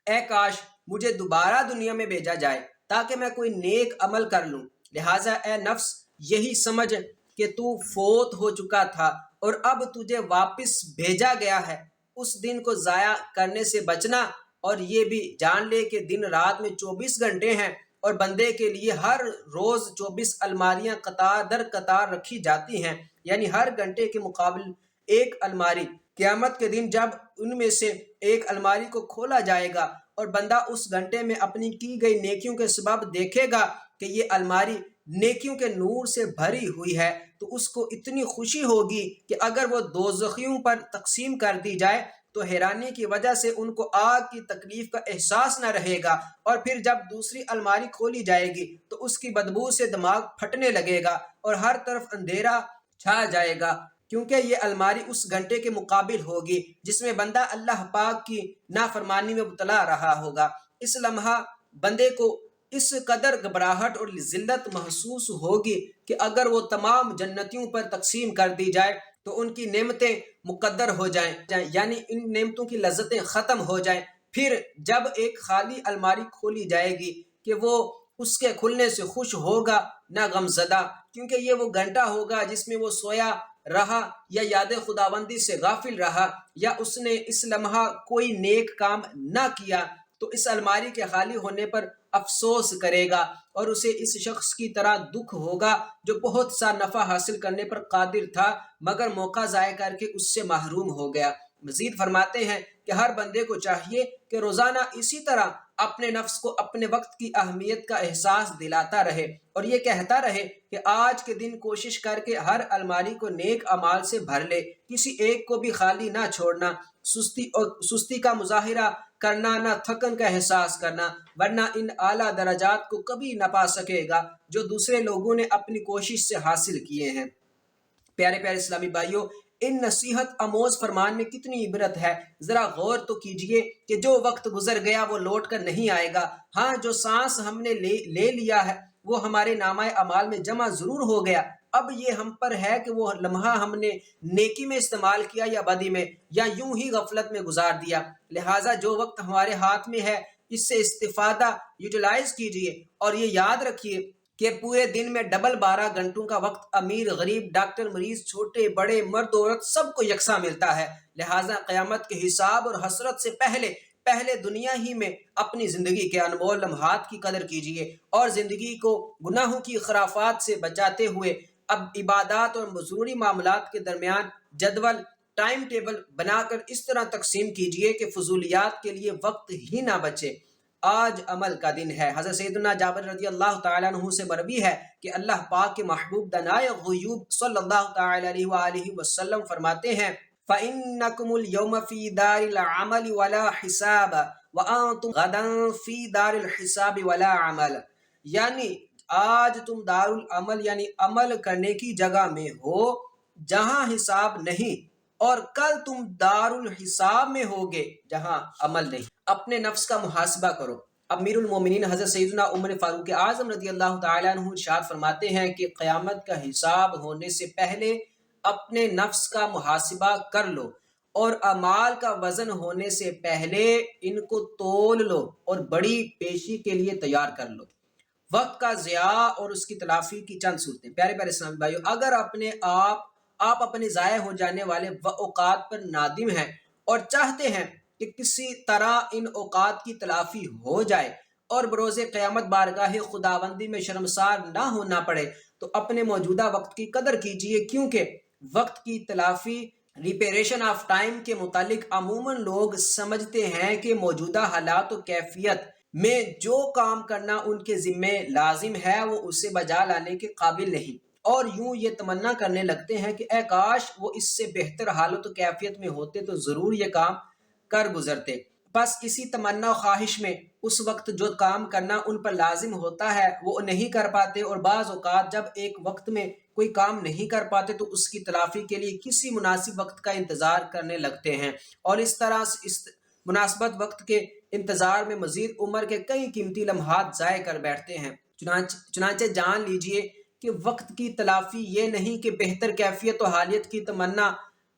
اے کاش مجھے دوبارہ دنیا میں بھیجا جائے تاکہ میں کوئی نیک عمل کر لوں۔ لہٰذا اے نفس، یہی سمجھ کہ تو فوت ہو چکا تھا اور اب تجھے واپس بھیجا گیا ہے، اس دن کو ضائع کرنے سے بچنا، اور یہ بھی جان لے کہ دن رات میں 24 گھنٹے ہیں اور بندے کے لیے ہر روز 24 الماریاں قطار در قطار رکھی جاتی ہیں، یعنی ہر گھنٹے کے مقابل ایک الماری۔ قیامت کے دن جب ان میں سے ایک الماری کو کھولا جائے گا اور بندہ اس گھنٹے میں اپنی کی گئی نیکیوں کے سبب دیکھے گا کہ یہ الماری نیکیوں کے نور سے بھری ہوئی ہے تو اس کو اتنی خوشی ہوگی کہ اگر وہ دوزخیوں پر تقسیم کر دی جائے تو حیرانی کی وجہ سے ان کو آگ کی تکلیف کا احساس نہ رہے گا، اور پھر جب دوسری الماری کھولی جائے گی تو اس کی بدبو سے دماغ پھٹنے لگے گا اور ہر طرف اندھیرا چھا جائے گا، کیونکہ یہ الماری اس گھنٹے کے مقابل ہوگی جس میں بندہ اللہ پاک کی نافرمانی میں مبتلا رہا ہوگا۔ اس لمحہ بندے کو اس قدر گھبراہٹ اور ذلت محسوس ہوگی کہ اگر وہ تمام جنتیوں پر تقسیم کر دی جائے تو ان کی نعمتیں مقدر ہو جائیں، یعنی ان نعمتوں کی لذتیں ختم ہو جائیں۔ پھر جب ایک خالی الماری کھولی جائے گی کہ وہ اس کے کھلنے سے خوش ہوگا نہ غمزدہ، کیونکہ یہ وہ گھنٹہ ہوگا جس میں وہ سویا رہا یا یاد خداوندی سے غافل رہا یا اس نے اس لمحہ کوئی نیک کام نہ کیا، تو اس الماری کے خالی ہونے پر افسوس کرے گا اور اسے اس شخص کی طرح دکھ ہوگا جو بہت سا نفع حاصل کرنے پر قادر تھا مگر موقع ضائع کر کے اس سے محروم ہو گیا۔ مزید فرماتے ہیں کہ ہر بندے کو چاہیے کہ روزانہ اسی طرح اپنے نفس کو اپنے وقت کی اہمیت کا احساس دلاتا رہے اور یہ کہتا رہے کہ آج کے دن کوشش کر کے ہر الماری کو نیک اعمال سے بھر لے، کسی ایک کو بھی خالی نہ چھوڑنا، سستی کا مظاہرہ کرنا نہ تھکن کا احساس کرنا، ورنہ ان اعلیٰ درجات کو کبھی نہ پا سکے گا جو دوسرے لوگوں نے اپنی کوشش سے حاصل کیے ہیں۔ پیارے پیارے اسلامی بھائیوں، ان نصیحت آموز فرمان میں کتنی عبرت ہے، ذرا غور تو کیجئے کہ جو وقت گزر گیا وہ لوٹ کر نہیں آئے گا۔ ہاں، جو سانس ہم نے لے لیا ہے وہ ہمارے نامہ اعمال میں جمع ضرور ہو گیا، اب یہ ہم پر ہے کہ وہ لمحہ ہم نے نیکی میں استعمال کیا یا بدی میں، یا یوں ہی غفلت میں گزار دیا۔ لہٰذا جو وقت ہمارے ہاتھ میں ہے اس سے استفادہ یوٹیلائز کیجئے اور یہ یاد رکھیے کہ پورے دن میں ڈبل 12 گھنٹوں کا وقت امیر غریب ڈاکٹر مریض چھوٹے بڑے مرد عورت سب کو یکساں ملتا ہے۔ لہٰذا قیامت کے حساب اور حسرت سے پہلے دنیا ہی میں اپنی زندگی کے انمول لمحات کی قدر کیجیے اور زندگی کو گناہوں کی خرافات سے بچاتے ہوئے اب عبادات اور ضروری معاملات کے درمیان جدول ٹائم ٹیبل بنا کر اس طرح تقسیم کیجیے کہ فضولیات کے لیے وقت ہی نہ بچے۔ آج عمل کا دن ہے۔ حضرت سیدنا جابر رضی اللہ تعالیٰ عنہ سے مروی ہے کہ اللہ پاک کے محبوب دانائے غیوب صلی اللہ تعالیٰ علیہ وآلہ وسلم فرماتے ہیں فَإِنَّكُمُ الْيَوْمَ فِي دَارِ الْعَمَلِ وَلَا حِسَابَ وَأَنْتُمْ غَدًا فِي دَارِ الْحِسَابِ وَلَا عَمَلَ، یعنی آج تم دار العمل یعنی عمل کرنے کی جگہ میں ہو جہاں حساب نہیں، اور کل تم دار الحساب میں ہوگے جہاں عمل نہیں۔ اپنے نفس کا محاسبہ کرو۔ امیر المومنین حضرت سیدنا عمر فاروق اعظم رضی اللہ تعالیٰ عنہ ارشاد فرماتے ہیں کہ قیامت کا حساب ہونے سے پہلے اپنے نفس کا محاسبہ کر لو، اور اعمال کا وزن ہونے سے پہلے ان کو تول لو اور بڑی پیشی کے لیے تیار کر لو۔ وقت کا ضیاع اور اس کی تلافی کی چند صورتیں۔ پیارے پیارے اسلامی بھائیو، اگر آپ اپنے ضائع ہو جانے والے اوقات پر نادم ہیں اور چاہتے ہیں کہ کسی طرح ان اوقات کی تلافی ہو جائے اور بروز قیامت بارگاہ خداوندی میں شرمسار نہ ہونا پڑے، تو اپنے موجودہ وقت کی قدر کیجئے، کیونکہ وقت کی تلافی ریپیریشن آف ٹائم کے متعلق عموماً لوگ سمجھتے ہیں کہ موجودہ حالات و کیفیت میں جو کام کرنا ان کے ذمے لازم ہے وہ اسے بجا لانے کے قابل نہیں، اور یوں یہ تمنا کرنے لگتے ہیں کہ اے کاش وہ اس سے بہتر حالت و کیفیت میں ہوتے تو ضرور یہ کام کر گزرتے۔ بس اسی تمنا و خواہش میں اس وقت جو کام کرنا ان پر لازم ہوتا ہے وہ نہیں کر پاتے، اور بعض اوقات جب ایک وقت میں کوئی کام نہیں کر پاتے تو اس کی تلافی کے لیے کسی مناسب وقت کا انتظار کرنے لگتے ہیں، اور اس طرح اس مناسبت وقت کے انتظار میں مزید عمر کے کئی قیمتی لمحات ضائع کر بیٹھتے ہیں۔ چنانچہ جان لیجئے کہ وقت کی تلافی یہ نہیں کہ بہتر کیفیت و حالیت کی تمنا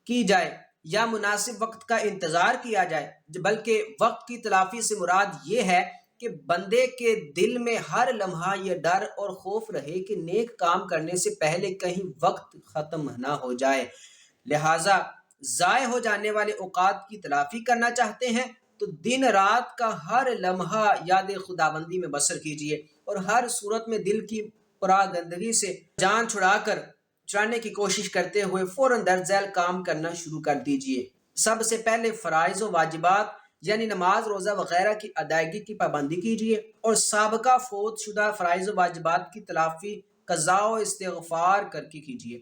کی جائے یا مناسب وقت کا انتظار کیا جائے، بلکہ وقت کی تلافی سے مراد یہ ہے کہ بندے کے دل میں ہر لمحہ یہ ڈر اور خوف رہے کہ نیک کام کرنے سے پہلے کہیں وقت ختم نہ ہو جائے۔ لہٰذا ضائع ہو جانے والے اوقات کی تلافی کرنا چاہتے ہیں تو دن رات کا ہر لمحہ یاد خداوندی میں بسر کیجئے، اور ہر صورت میں دل کی پراگندگی سے جان چھڑانے کی کوشش کرتے ہوئے فوراً درج ذیل کام کرنا شروع کر دیجئے۔ سب سے پہلے فرائض و واجبات یعنی نماز، روزہ وغیرہ کی ادائیگی کی پابندی کیجئے، اور سابقہ فوت شدہ فرائض و واجبات کی تلافی قضاء و استغفار کر کے کیجئے۔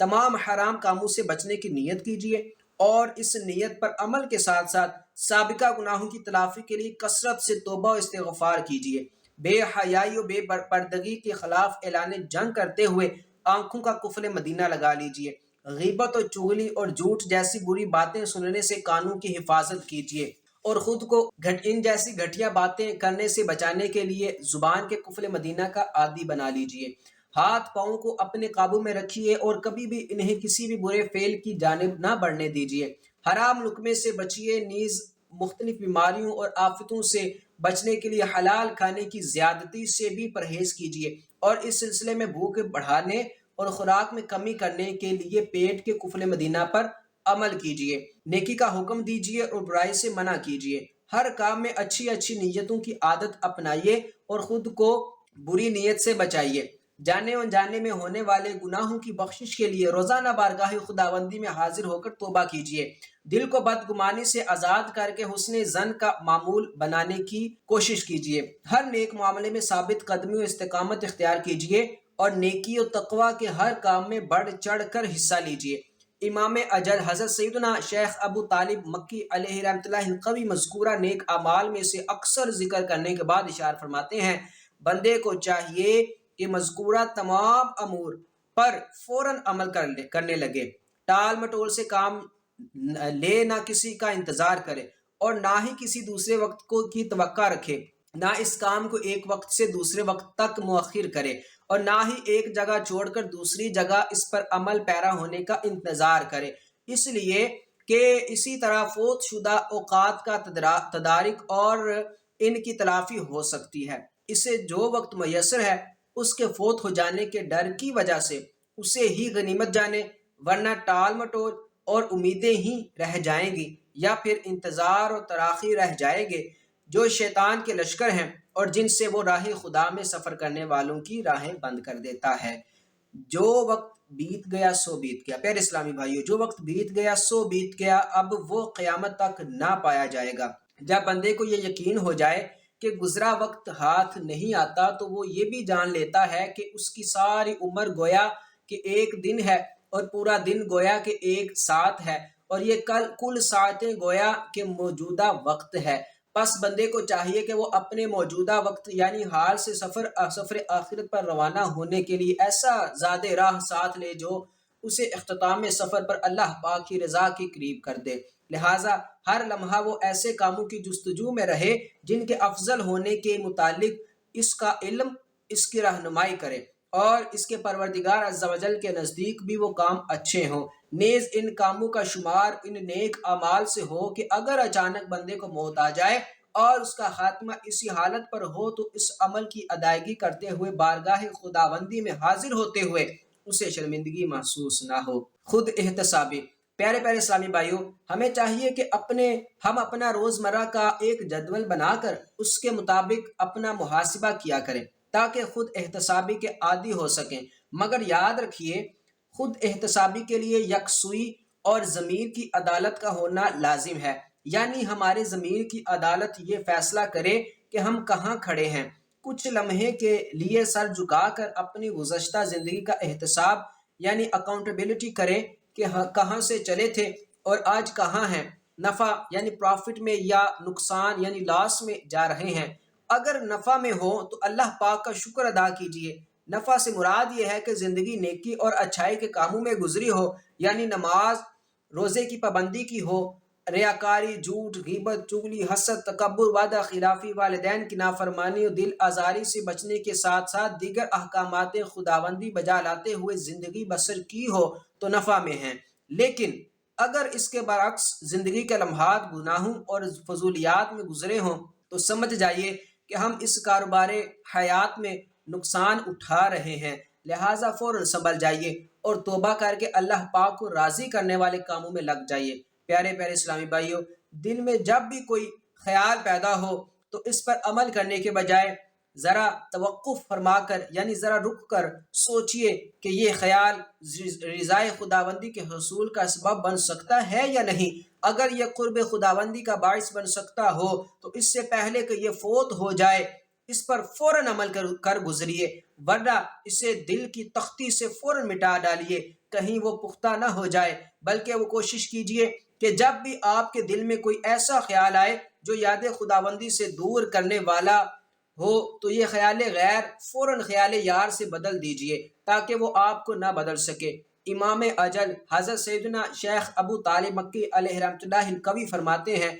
تمام حرام کاموں سے بچنے کی نیت کیجئے، اور اس نیت پر عمل کے ساتھ ساتھ سابقہ گناہوں کی تلافی کے لیے کثرت سے توبہ و استغفار کیجئے۔ بے حیائی و بے پردگی کے خلاف اعلان جنگ کرتے ہوئے آنکھوں کا قفل مدینہ لگا لیجئے۔ غیبت و چغلی اور جھوٹ جیسی بری باتیں سننے سے کانوں کی حفاظت کیجئے، اور خود کو ان جیسی گھٹیا باتیں کرنے سے بچانے کے لیے زبان کے قفل مدینہ کا عادی بنا لیجئے۔ ہاتھ پاؤں کو اپنے قابو میں رکھیے اور کبھی بھی انہیں کسی بھی برے فعل کی جانب نہ بڑھنے دیجئے۔ حرام لقمے سے بچیے، نیز مختلف بیماریوں اور آفتوں سے بچنے کے لیے حلال کھانے کی زیادتی سے بھی پرہیز کیجیے، اور اس سلسلے میں بھوک بڑھانے اور خوراک میں کمی کرنے کے لیے پیٹ کے قفل مدینہ پر عمل کیجیے۔ نیکی کا حکم دیجیے اور برائی سے منع کیجیے۔ ہر کام میں اچھی نیتوں کی عادت اپنائیے اور خود کو بری نیت سے بچائیے۔ جانے و انجانے میں ہونے والے گناہوں کی بخشش کے لیے روزانہ بارگاہ خداوندی میں حاضر ہو کر توبہ کیجیے۔ دل کو بدگمانی سے آزاد کر کے حسن ظن کا معمول بنانے کی کوشش کیجیے۔ ہر نیک معاملے میں ثابت قدمی و استقامت اختیار کیجیے، اور نیکی و تقوی کے ہر کام میں بڑھ چڑھ کر حصہ لیجیے۔ امام اجل حضرت سیدنا شیخ ابو طالب مکی علیہ رحمۃ اللہ القوی مذکورہ نیک اعمال میں سے اکثر ذکر کرنے کے بعد اشارہ فرماتے ہیں، بندے کو چاہیے کہ مذکورہ تمام امور پر فوراً عمل کرنے لگے، ٹال مٹول سے کام لے، نہ کسی کا انتظار کرے اور نہ ہی کسی دوسرے وقت کی توقع رکھے، نہ اس کام کو ایک وقت سے دوسرے وقت تک مؤخر کرے، اور نہ ہی ایک جگہ چھوڑ کر دوسری جگہ اس پر عمل پیرا ہونے کا انتظار کرے، اس لیے کہ اسی طرح فوت شدہ اوقات کا تدارک اور ان کی تلافی ہو سکتی ہے۔ اسے جو وقت میسر ہے اس کے فوت ہو جانے کے ڈر کی وجہ سے اسے ہی غنیمت جانے، ورنہ ٹال مٹول اور امیدیں ہی رہ جائیں گی، یا پھر انتظار اور تراخی رہ جائے گے، جو شیطان کے لشکر ہیں اور جن سے وہ راہ خدا میں سفر کرنے والوں کی راہیں بند کر دیتا ہے۔ جو وقت بیت گیا سو بیت گیا۔ پیارے اسلامی بھائیو، جو وقت بیت گیا سو بیت گیا، اب وہ قیامت تک نہ پایا جائے گا۔ جب بندے کو یہ یقین ہو جائے کہ گزرا وقت ہاتھ نہیں آتا تو وہ یہ بھی جان لیتا ہے کہ اس کی ساری عمر گویا کہ ایک دن ہے، اور پورا دن گویا کہ ایک ساتھ ہے، اور یہ کل ساعتیں گویا کہ موجودہ وقت ہے۔ پس بندے کو چاہیے کہ وہ اپنے موجودہ وقت یعنی حال سے سفر آخرت پر روانہ ہونے کے لیے ایسا زاد راہ ساتھ لے جو اسے اختتام سفر پر اللہ پاک کی رضا کے قریب کر دے۔ لہٰذا ہر لمحہ وہ ایسے کاموں کی جستجو میں رہے جن کے افضل ہونے کے متعلق اس کا علم اس کی رہنمائی کرے، اور اس کے پروردگار عز و جل کے نزدیک بھی وہ کام اچھے ہوں۔ نیز ان کاموں کا شمار ان نیک اعمال سے ہو کہ اگر اچانک بندے کو موت آ جائے اور اس کا خاتمہ اسی حالت پر ہو تو اس عمل کی ادائیگی کرتے ہوئے بارگاہ خداوندی میں حاضر ہوتے ہوئے اسے شرمندگی محسوس نہ ہو۔ خود احتسابی۔ پیارے پیارے اسلامی بھائیوں، ہمیں چاہیے کہ ہم اپنا روزمرہ کا ایک جدول بنا کر اس کے مطابق اپنا محاسبہ کیا کریں تاکہ خود احتسابی کے عادی ہو سکیں، مگر یاد رکھیے خود احتسابی کے لیے یکسوئی اور ضمیر کی عدالت کا ہونا لازم ہے، یعنی ہمارے ضمیر کی عدالت یہ فیصلہ کرے کہ ہم کہاں کھڑے ہیں، کچھ لمحے کے لیے سر جھکا کر اپنی گزشتہ زندگی کا احتساب یعنی اکاؤنٹیبلٹی کریں کہ کہاں سے چلے تھے اور آج کہاں ہیں، نفع یعنی پروفٹ میں یا نقصان یعنی لاس میں جا رہے ہیں۔ اگر نفع میں ہو تو اللہ پاک کا شکر ادا کیجیے۔ نفع سے مراد یہ ہے کہ زندگی نیکی اور اچھائی کے کاموں میں گزری ہو، یعنی نماز روزے کی پابندی کی ہو، ریاکاری، جھوٹ، غیبت، چغلی، حسد، تکبر، وعدہ خلافی، والدین کی نافرمانی اور دل آزاری سے بچنے کے ساتھ ساتھ دیگر احکامات خداوندی بجا لاتے ہوئے زندگی بسر کی ہو تو نفع میں ہیں۔ لیکن اگر اس کے برعکس زندگی کے لمحات گناہوں اور فضولیات میں گزرے ہوں تو سمجھ جائیے کہ ہم اس کاروبار حیات میں نقصان اٹھا رہے ہیں، لہٰذا فوراً سنبھل جائیے اور توبہ کر کے اللہ پاک کو راضی کرنے والے کاموں میں لگ جائیے۔ پیارے پیارے اسلامی بھائیوں، دل میں جب بھی کوئی خیال پیدا ہو تو اس پر عمل کرنے کے بجائے ذرا توقف فرما کر یعنی ذرا رک کر سوچئے کہ یہ خیال رضائے خداوندی کے حصول کا سبب بن سکتا ہے یا نہیں۔ اگر یہ قرب خداوندی کا باعث بن سکتا ہو تو اس سے پہلے کہ یہ فوت ہو جائے اس پر فوراً عمل کر گزریے، ورنہ اسے دل کی تختی سے فوراً مٹا ڈالیے، کہیں وہ پختہ نہ ہو جائے، بلکہ وہ کوشش کیجیے کہ جب بھی آپ کے دل میں کوئی ایسا خیال آئے جو یاد خداوندی سے دور کرنے والا ہو تو یہ خیال غیر فوراً خیال یار سے بدل دیجیے تاکہ وہ آپ کو نہ بدل سکے۔ امام اجل حضرت سیدنا شیخ ابو طالب مکی علیہ رحمۃ اللہ کبھی فرماتے ہیں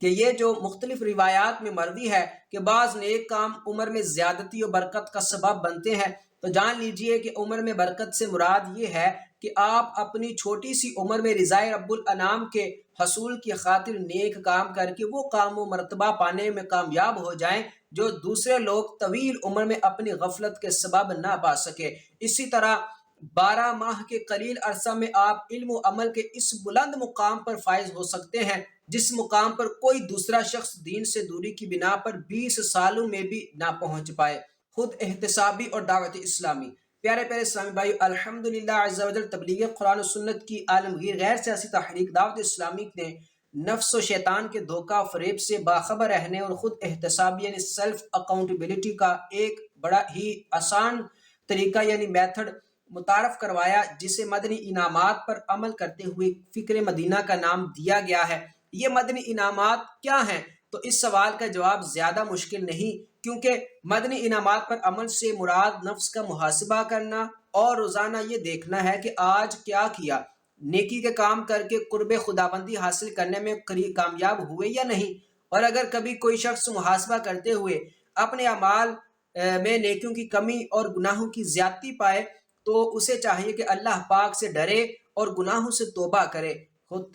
کہ یہ جو مختلف روایات میں مروی ہے کہ بعض نیک کام عمر میں زیادتی و برکت کا سبب بنتے ہیں، تو جان لیجئے کہ عمر میں برکت سے مراد یہ ہے کہ آپ اپنی چھوٹی سی عمر میں رضائے رب الانام کے حصول کی خاطر نیک کام کر کے وہ کام و مرتبہ پانے میں کامیاب ہو جائیں جو دوسرے لوگ طویل عمر میں اپنی غفلت کے سبب نہ پا سکے۔ اسی طرح 12 ماہ کے قلیل عرصہ میں آپ علم و عمل کے اس بلند مقام پر فائز ہو سکتے ہیں جس مقام پر کوئی دوسرا شخص دین سے دوری کی بنا پر 20 سالوں میں بھی نہ پہنچ پائے۔ خود احتسابی اور دعوت اسلامی۔ پیارے پیارے اسلامی بھائی، الحمدللہ عز و جل تبلیغ قرآن و سنت کی عالمگیر غیر سیاسی تحریک دعوت اسلامی نے نفس و شیطان کے دھوکہ فریب سے باخبر رہنے اور خود احتسابی یعنی سیلف اکاؤنٹیبلٹی کا ایک بڑا ہی آسان طریقہ یعنی میتھڈ متعارف کروایا جسے مدنی انعامات پر عمل کرتے ہوئے فکر مدینہ کا نام دیا گیا ہے۔ یہ مدنی انعامات کیا ہیں؟ تو اس سوال کا جواب زیادہ مشکل نہیں، کیونکہ مدنی انعامات پر عمل سے مراد نفس کا محاسبہ کرنا اور روزانہ یہ دیکھنا ہے کہ آج کیا کیا، نیکی کے کام کر کے قرب خداوندی حاصل کرنے میں کامیاب ہوئے یا نہیں۔ اور اگر کبھی کوئی شخص محاسبہ کرتے ہوئے اپنے اعمال میں نیکیوں کی کمی اور گناہوں کی زیادتی پائے تو اسے چاہیے کہ اللہ پاک سے ڈرے اور گناہوں سے توبہ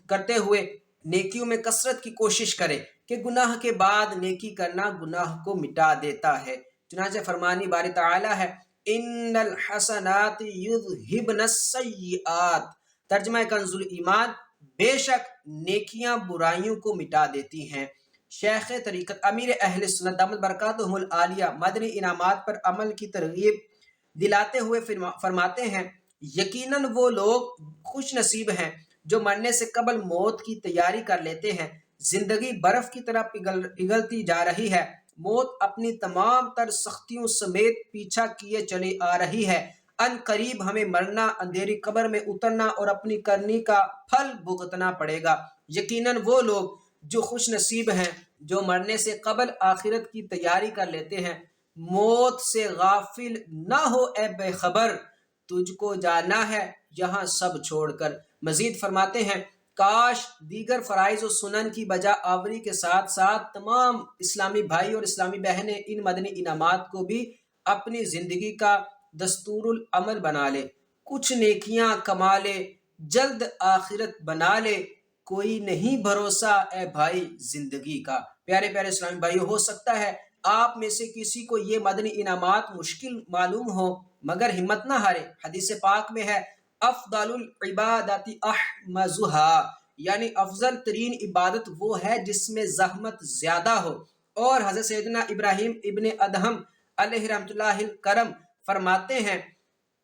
کرتے ہوئے نیکیوں میں کثرت کی کوشش کرے کہ گناہ کے بعد نیکی کرنا گناہ کو مٹا دیتا ہے۔ چنانچہ فرمانی باری تعالی ہے، ان الحسنات یذہبن السیئات، ترجمہ کنز ایمان، بے شک نیکیاں برائیوں کو مٹا دیتی ہیں۔ شیخ طریقت امیر اہل سنت دامت برکاتہم العالیہ مدنی انعامات پر عمل کی ترغیب دلاتے ہوئے فرماتے ہیں، یقیناً وہ لوگ خوش نصیب ہیں جو مرنے سے قبل موت کی تیاری کر لیتے ہیں۔ زندگی برف کی طرح پگھلتی جا رہی ہے، موت اپنی تمام تر سختیوں سمیت پیچھا کیے چلی آ رہی ہے۔ ان قریب ہمیں مرنا، اندھیری قبر میں اترنا اور اپنی کرنی کا پھل بھگتنا پڑے گا۔ یقیناً وہ لوگ جو خوش نصیب ہیں، جو مرنے سے قبل آخرت کی تیاری کر لیتے ہیں۔ موت سے غافل نہ ہو اے بے خبر، تجھ کو جانا ہے یہاں سب چھوڑ کر۔ مزید فرماتے ہیں، کاش دیگر فرائض و سنن کی بجا آوری کے ساتھ ساتھ تمام اسلامی بھائی اور اسلامی بہنیں ان مدنی انعامات کو بھی اپنی زندگی کا دستور العمل بنا لے، کچھ نیکیاں کما لے، جلد آخرت بنا لے۔ کوئی نہیں بھروسہ اے بھائی زندگی کا۔ پیارے پیارے اسلامی بھائیو، ہو سکتا ہے آپ میں سے کسی کو یہ مدنی انعامات مشکل معلوم ہو، مگر ہمت نہ ہارے۔ حدیث پاک میں ہے، افضل العبادات احمزها، یعنی افضل ترین عبادت وہ ہے جس میں زحمت زیادہ ہو۔ اور حضرت سیدنا ابراہیم ابن ادہم علیہ رحمۃ اللہ کرم فرماتے ہیں،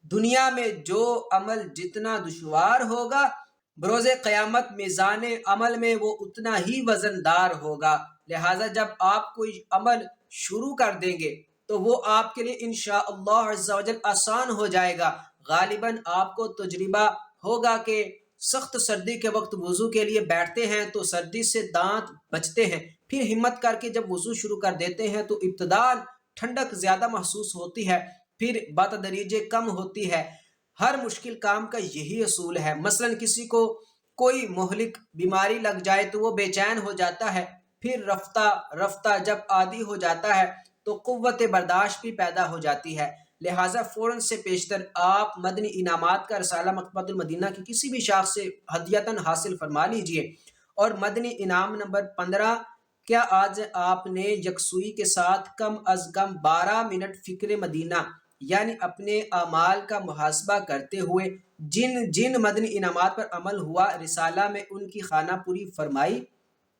دنیا میں جو عمل جتنا دشوار ہوگا، بروز قیامت میزان عمل میں وہ اتنا ہی وزندار ہوگا۔ لہٰذا جب آپ کوئی عمل شروع کر دیں گے تو وہ آپ کے لیے انشاءاللہ عز و جل آسان ہو جائے گا۔ غالباً آپ کو تجربہ ہوگا کہ سخت سردی کے وقت وضو کے لیے بیٹھتے ہیں تو سردی سے دانت بچتے ہیں، پھر ہمت کر کے جب وضو شروع کر دیتے ہیں تو ابتداءً ٹھنڈک زیادہ محسوس ہوتی ہے، پھر بتدریج کم ہوتی ہے۔ ہر مشکل کام کا یہی اصول ہے۔ مثلا کسی کو کوئی مہلک بیماری لگ جائے تو وہ بے چین ہو جاتا ہے، پھر رفتہ رفتہ جب عادی ہو جاتا ہے تو قوت برداشت بھی پیدا ہو جاتی ہے۔ لہٰذا فوراً سے پیشتر آپ مدنی انعامات کا رسالہ مکتبۃ المدینہ کی کسی بھی شاخ سے ہدیتاً حاصل فرما لیجئے۔ اور مدنی انعام نمبر 15، کیا آج آپ نے یکسوئی کے ساتھ کم از کم 12 منٹ فکر مدینہ یعنی اپنے اعمال کا محاسبہ کرتے ہوئے جن جن مدنی انعامات پر عمل ہوا، رسالہ میں ان کی خانہ پوری فرمائی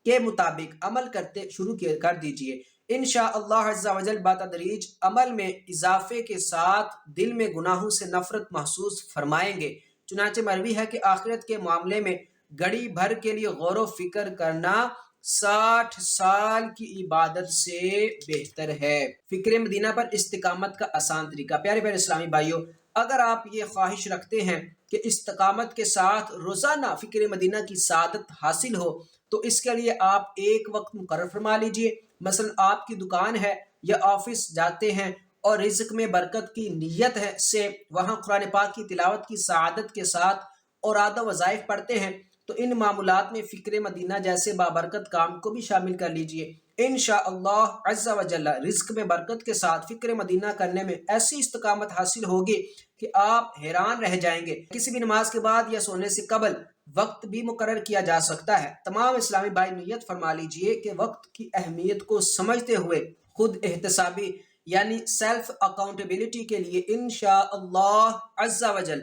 کے مطابق عمل کرتے شروع کر دیجئے۔ انشاءاللہ عز و جل بتدریج عمل میں اضافے کے ساتھ دل میں گناہوں سے نفرت محسوس فرمائیں گے۔ چنانچہ مروی ہے کہ آخرت کے معاملے میں گھڑی بھر کے لیے غور و فکر کرنا 60 سال کی عبادت سے بہتر ہے۔ فکر مدینہ پر استقامت کا آسان طریقہ۔ پیارے پیارے اسلامی بھائیوں، اگر آپ یہ خواہش رکھتے ہیں کہ استقامت کے ساتھ روزانہ فکر مدینہ کی سعادت حاصل ہو تو اس کے لیے آپ ایک وقت مقرر فرما لیجئے۔ مثلا آپ کی دکان ہے یا آفس جاتے ہیں اور رزق میں برکت کی نیت ہے سے وہاں قرآن پاک کی تلاوت کی سعادت کے ساتھ اوراد و وظائف پڑھتے ہیں تو ان معمولات میں فکر مدینہ جیسے بابرکت کام کو بھی شامل کر لیجئے۔ انشاءاللہ عز و جل رزق میں برکت کے ساتھ فکر مدینہ کرنے میں ایسی استقامت حاصل ہوگی کہ آپ حیران رہ جائیں گے۔ کسی بھی نماز کے بعد یا سونے سے قبل وقت بھی مقرر کیا جا سکتا ہے۔ تمام اسلامی بھائی نیت فرما لیجئے کہ وقت کی اہمیت کو سمجھتے ہوئے خود احتسابی یعنی سیلف اکاؤنٹیبلٹی کے لیے انشاءاللہ عز و جل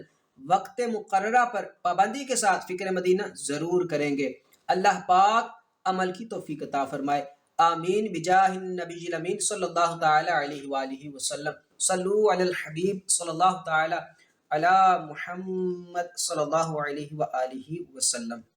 وقت مقررہ پر پابندی کے ساتھ فکر مدینہ ضرور کریں گے۔ اللہ پاک عمل کی توفیق عطا فرمائے، آمین بجاہ النبی الامین صلی اللہ تعالی علیہ وآلہ وسلم۔ صلو علی الحبیب صلی اللہ تعالی علی محمد صلی اللہ علیہ وآلہ وسلم۔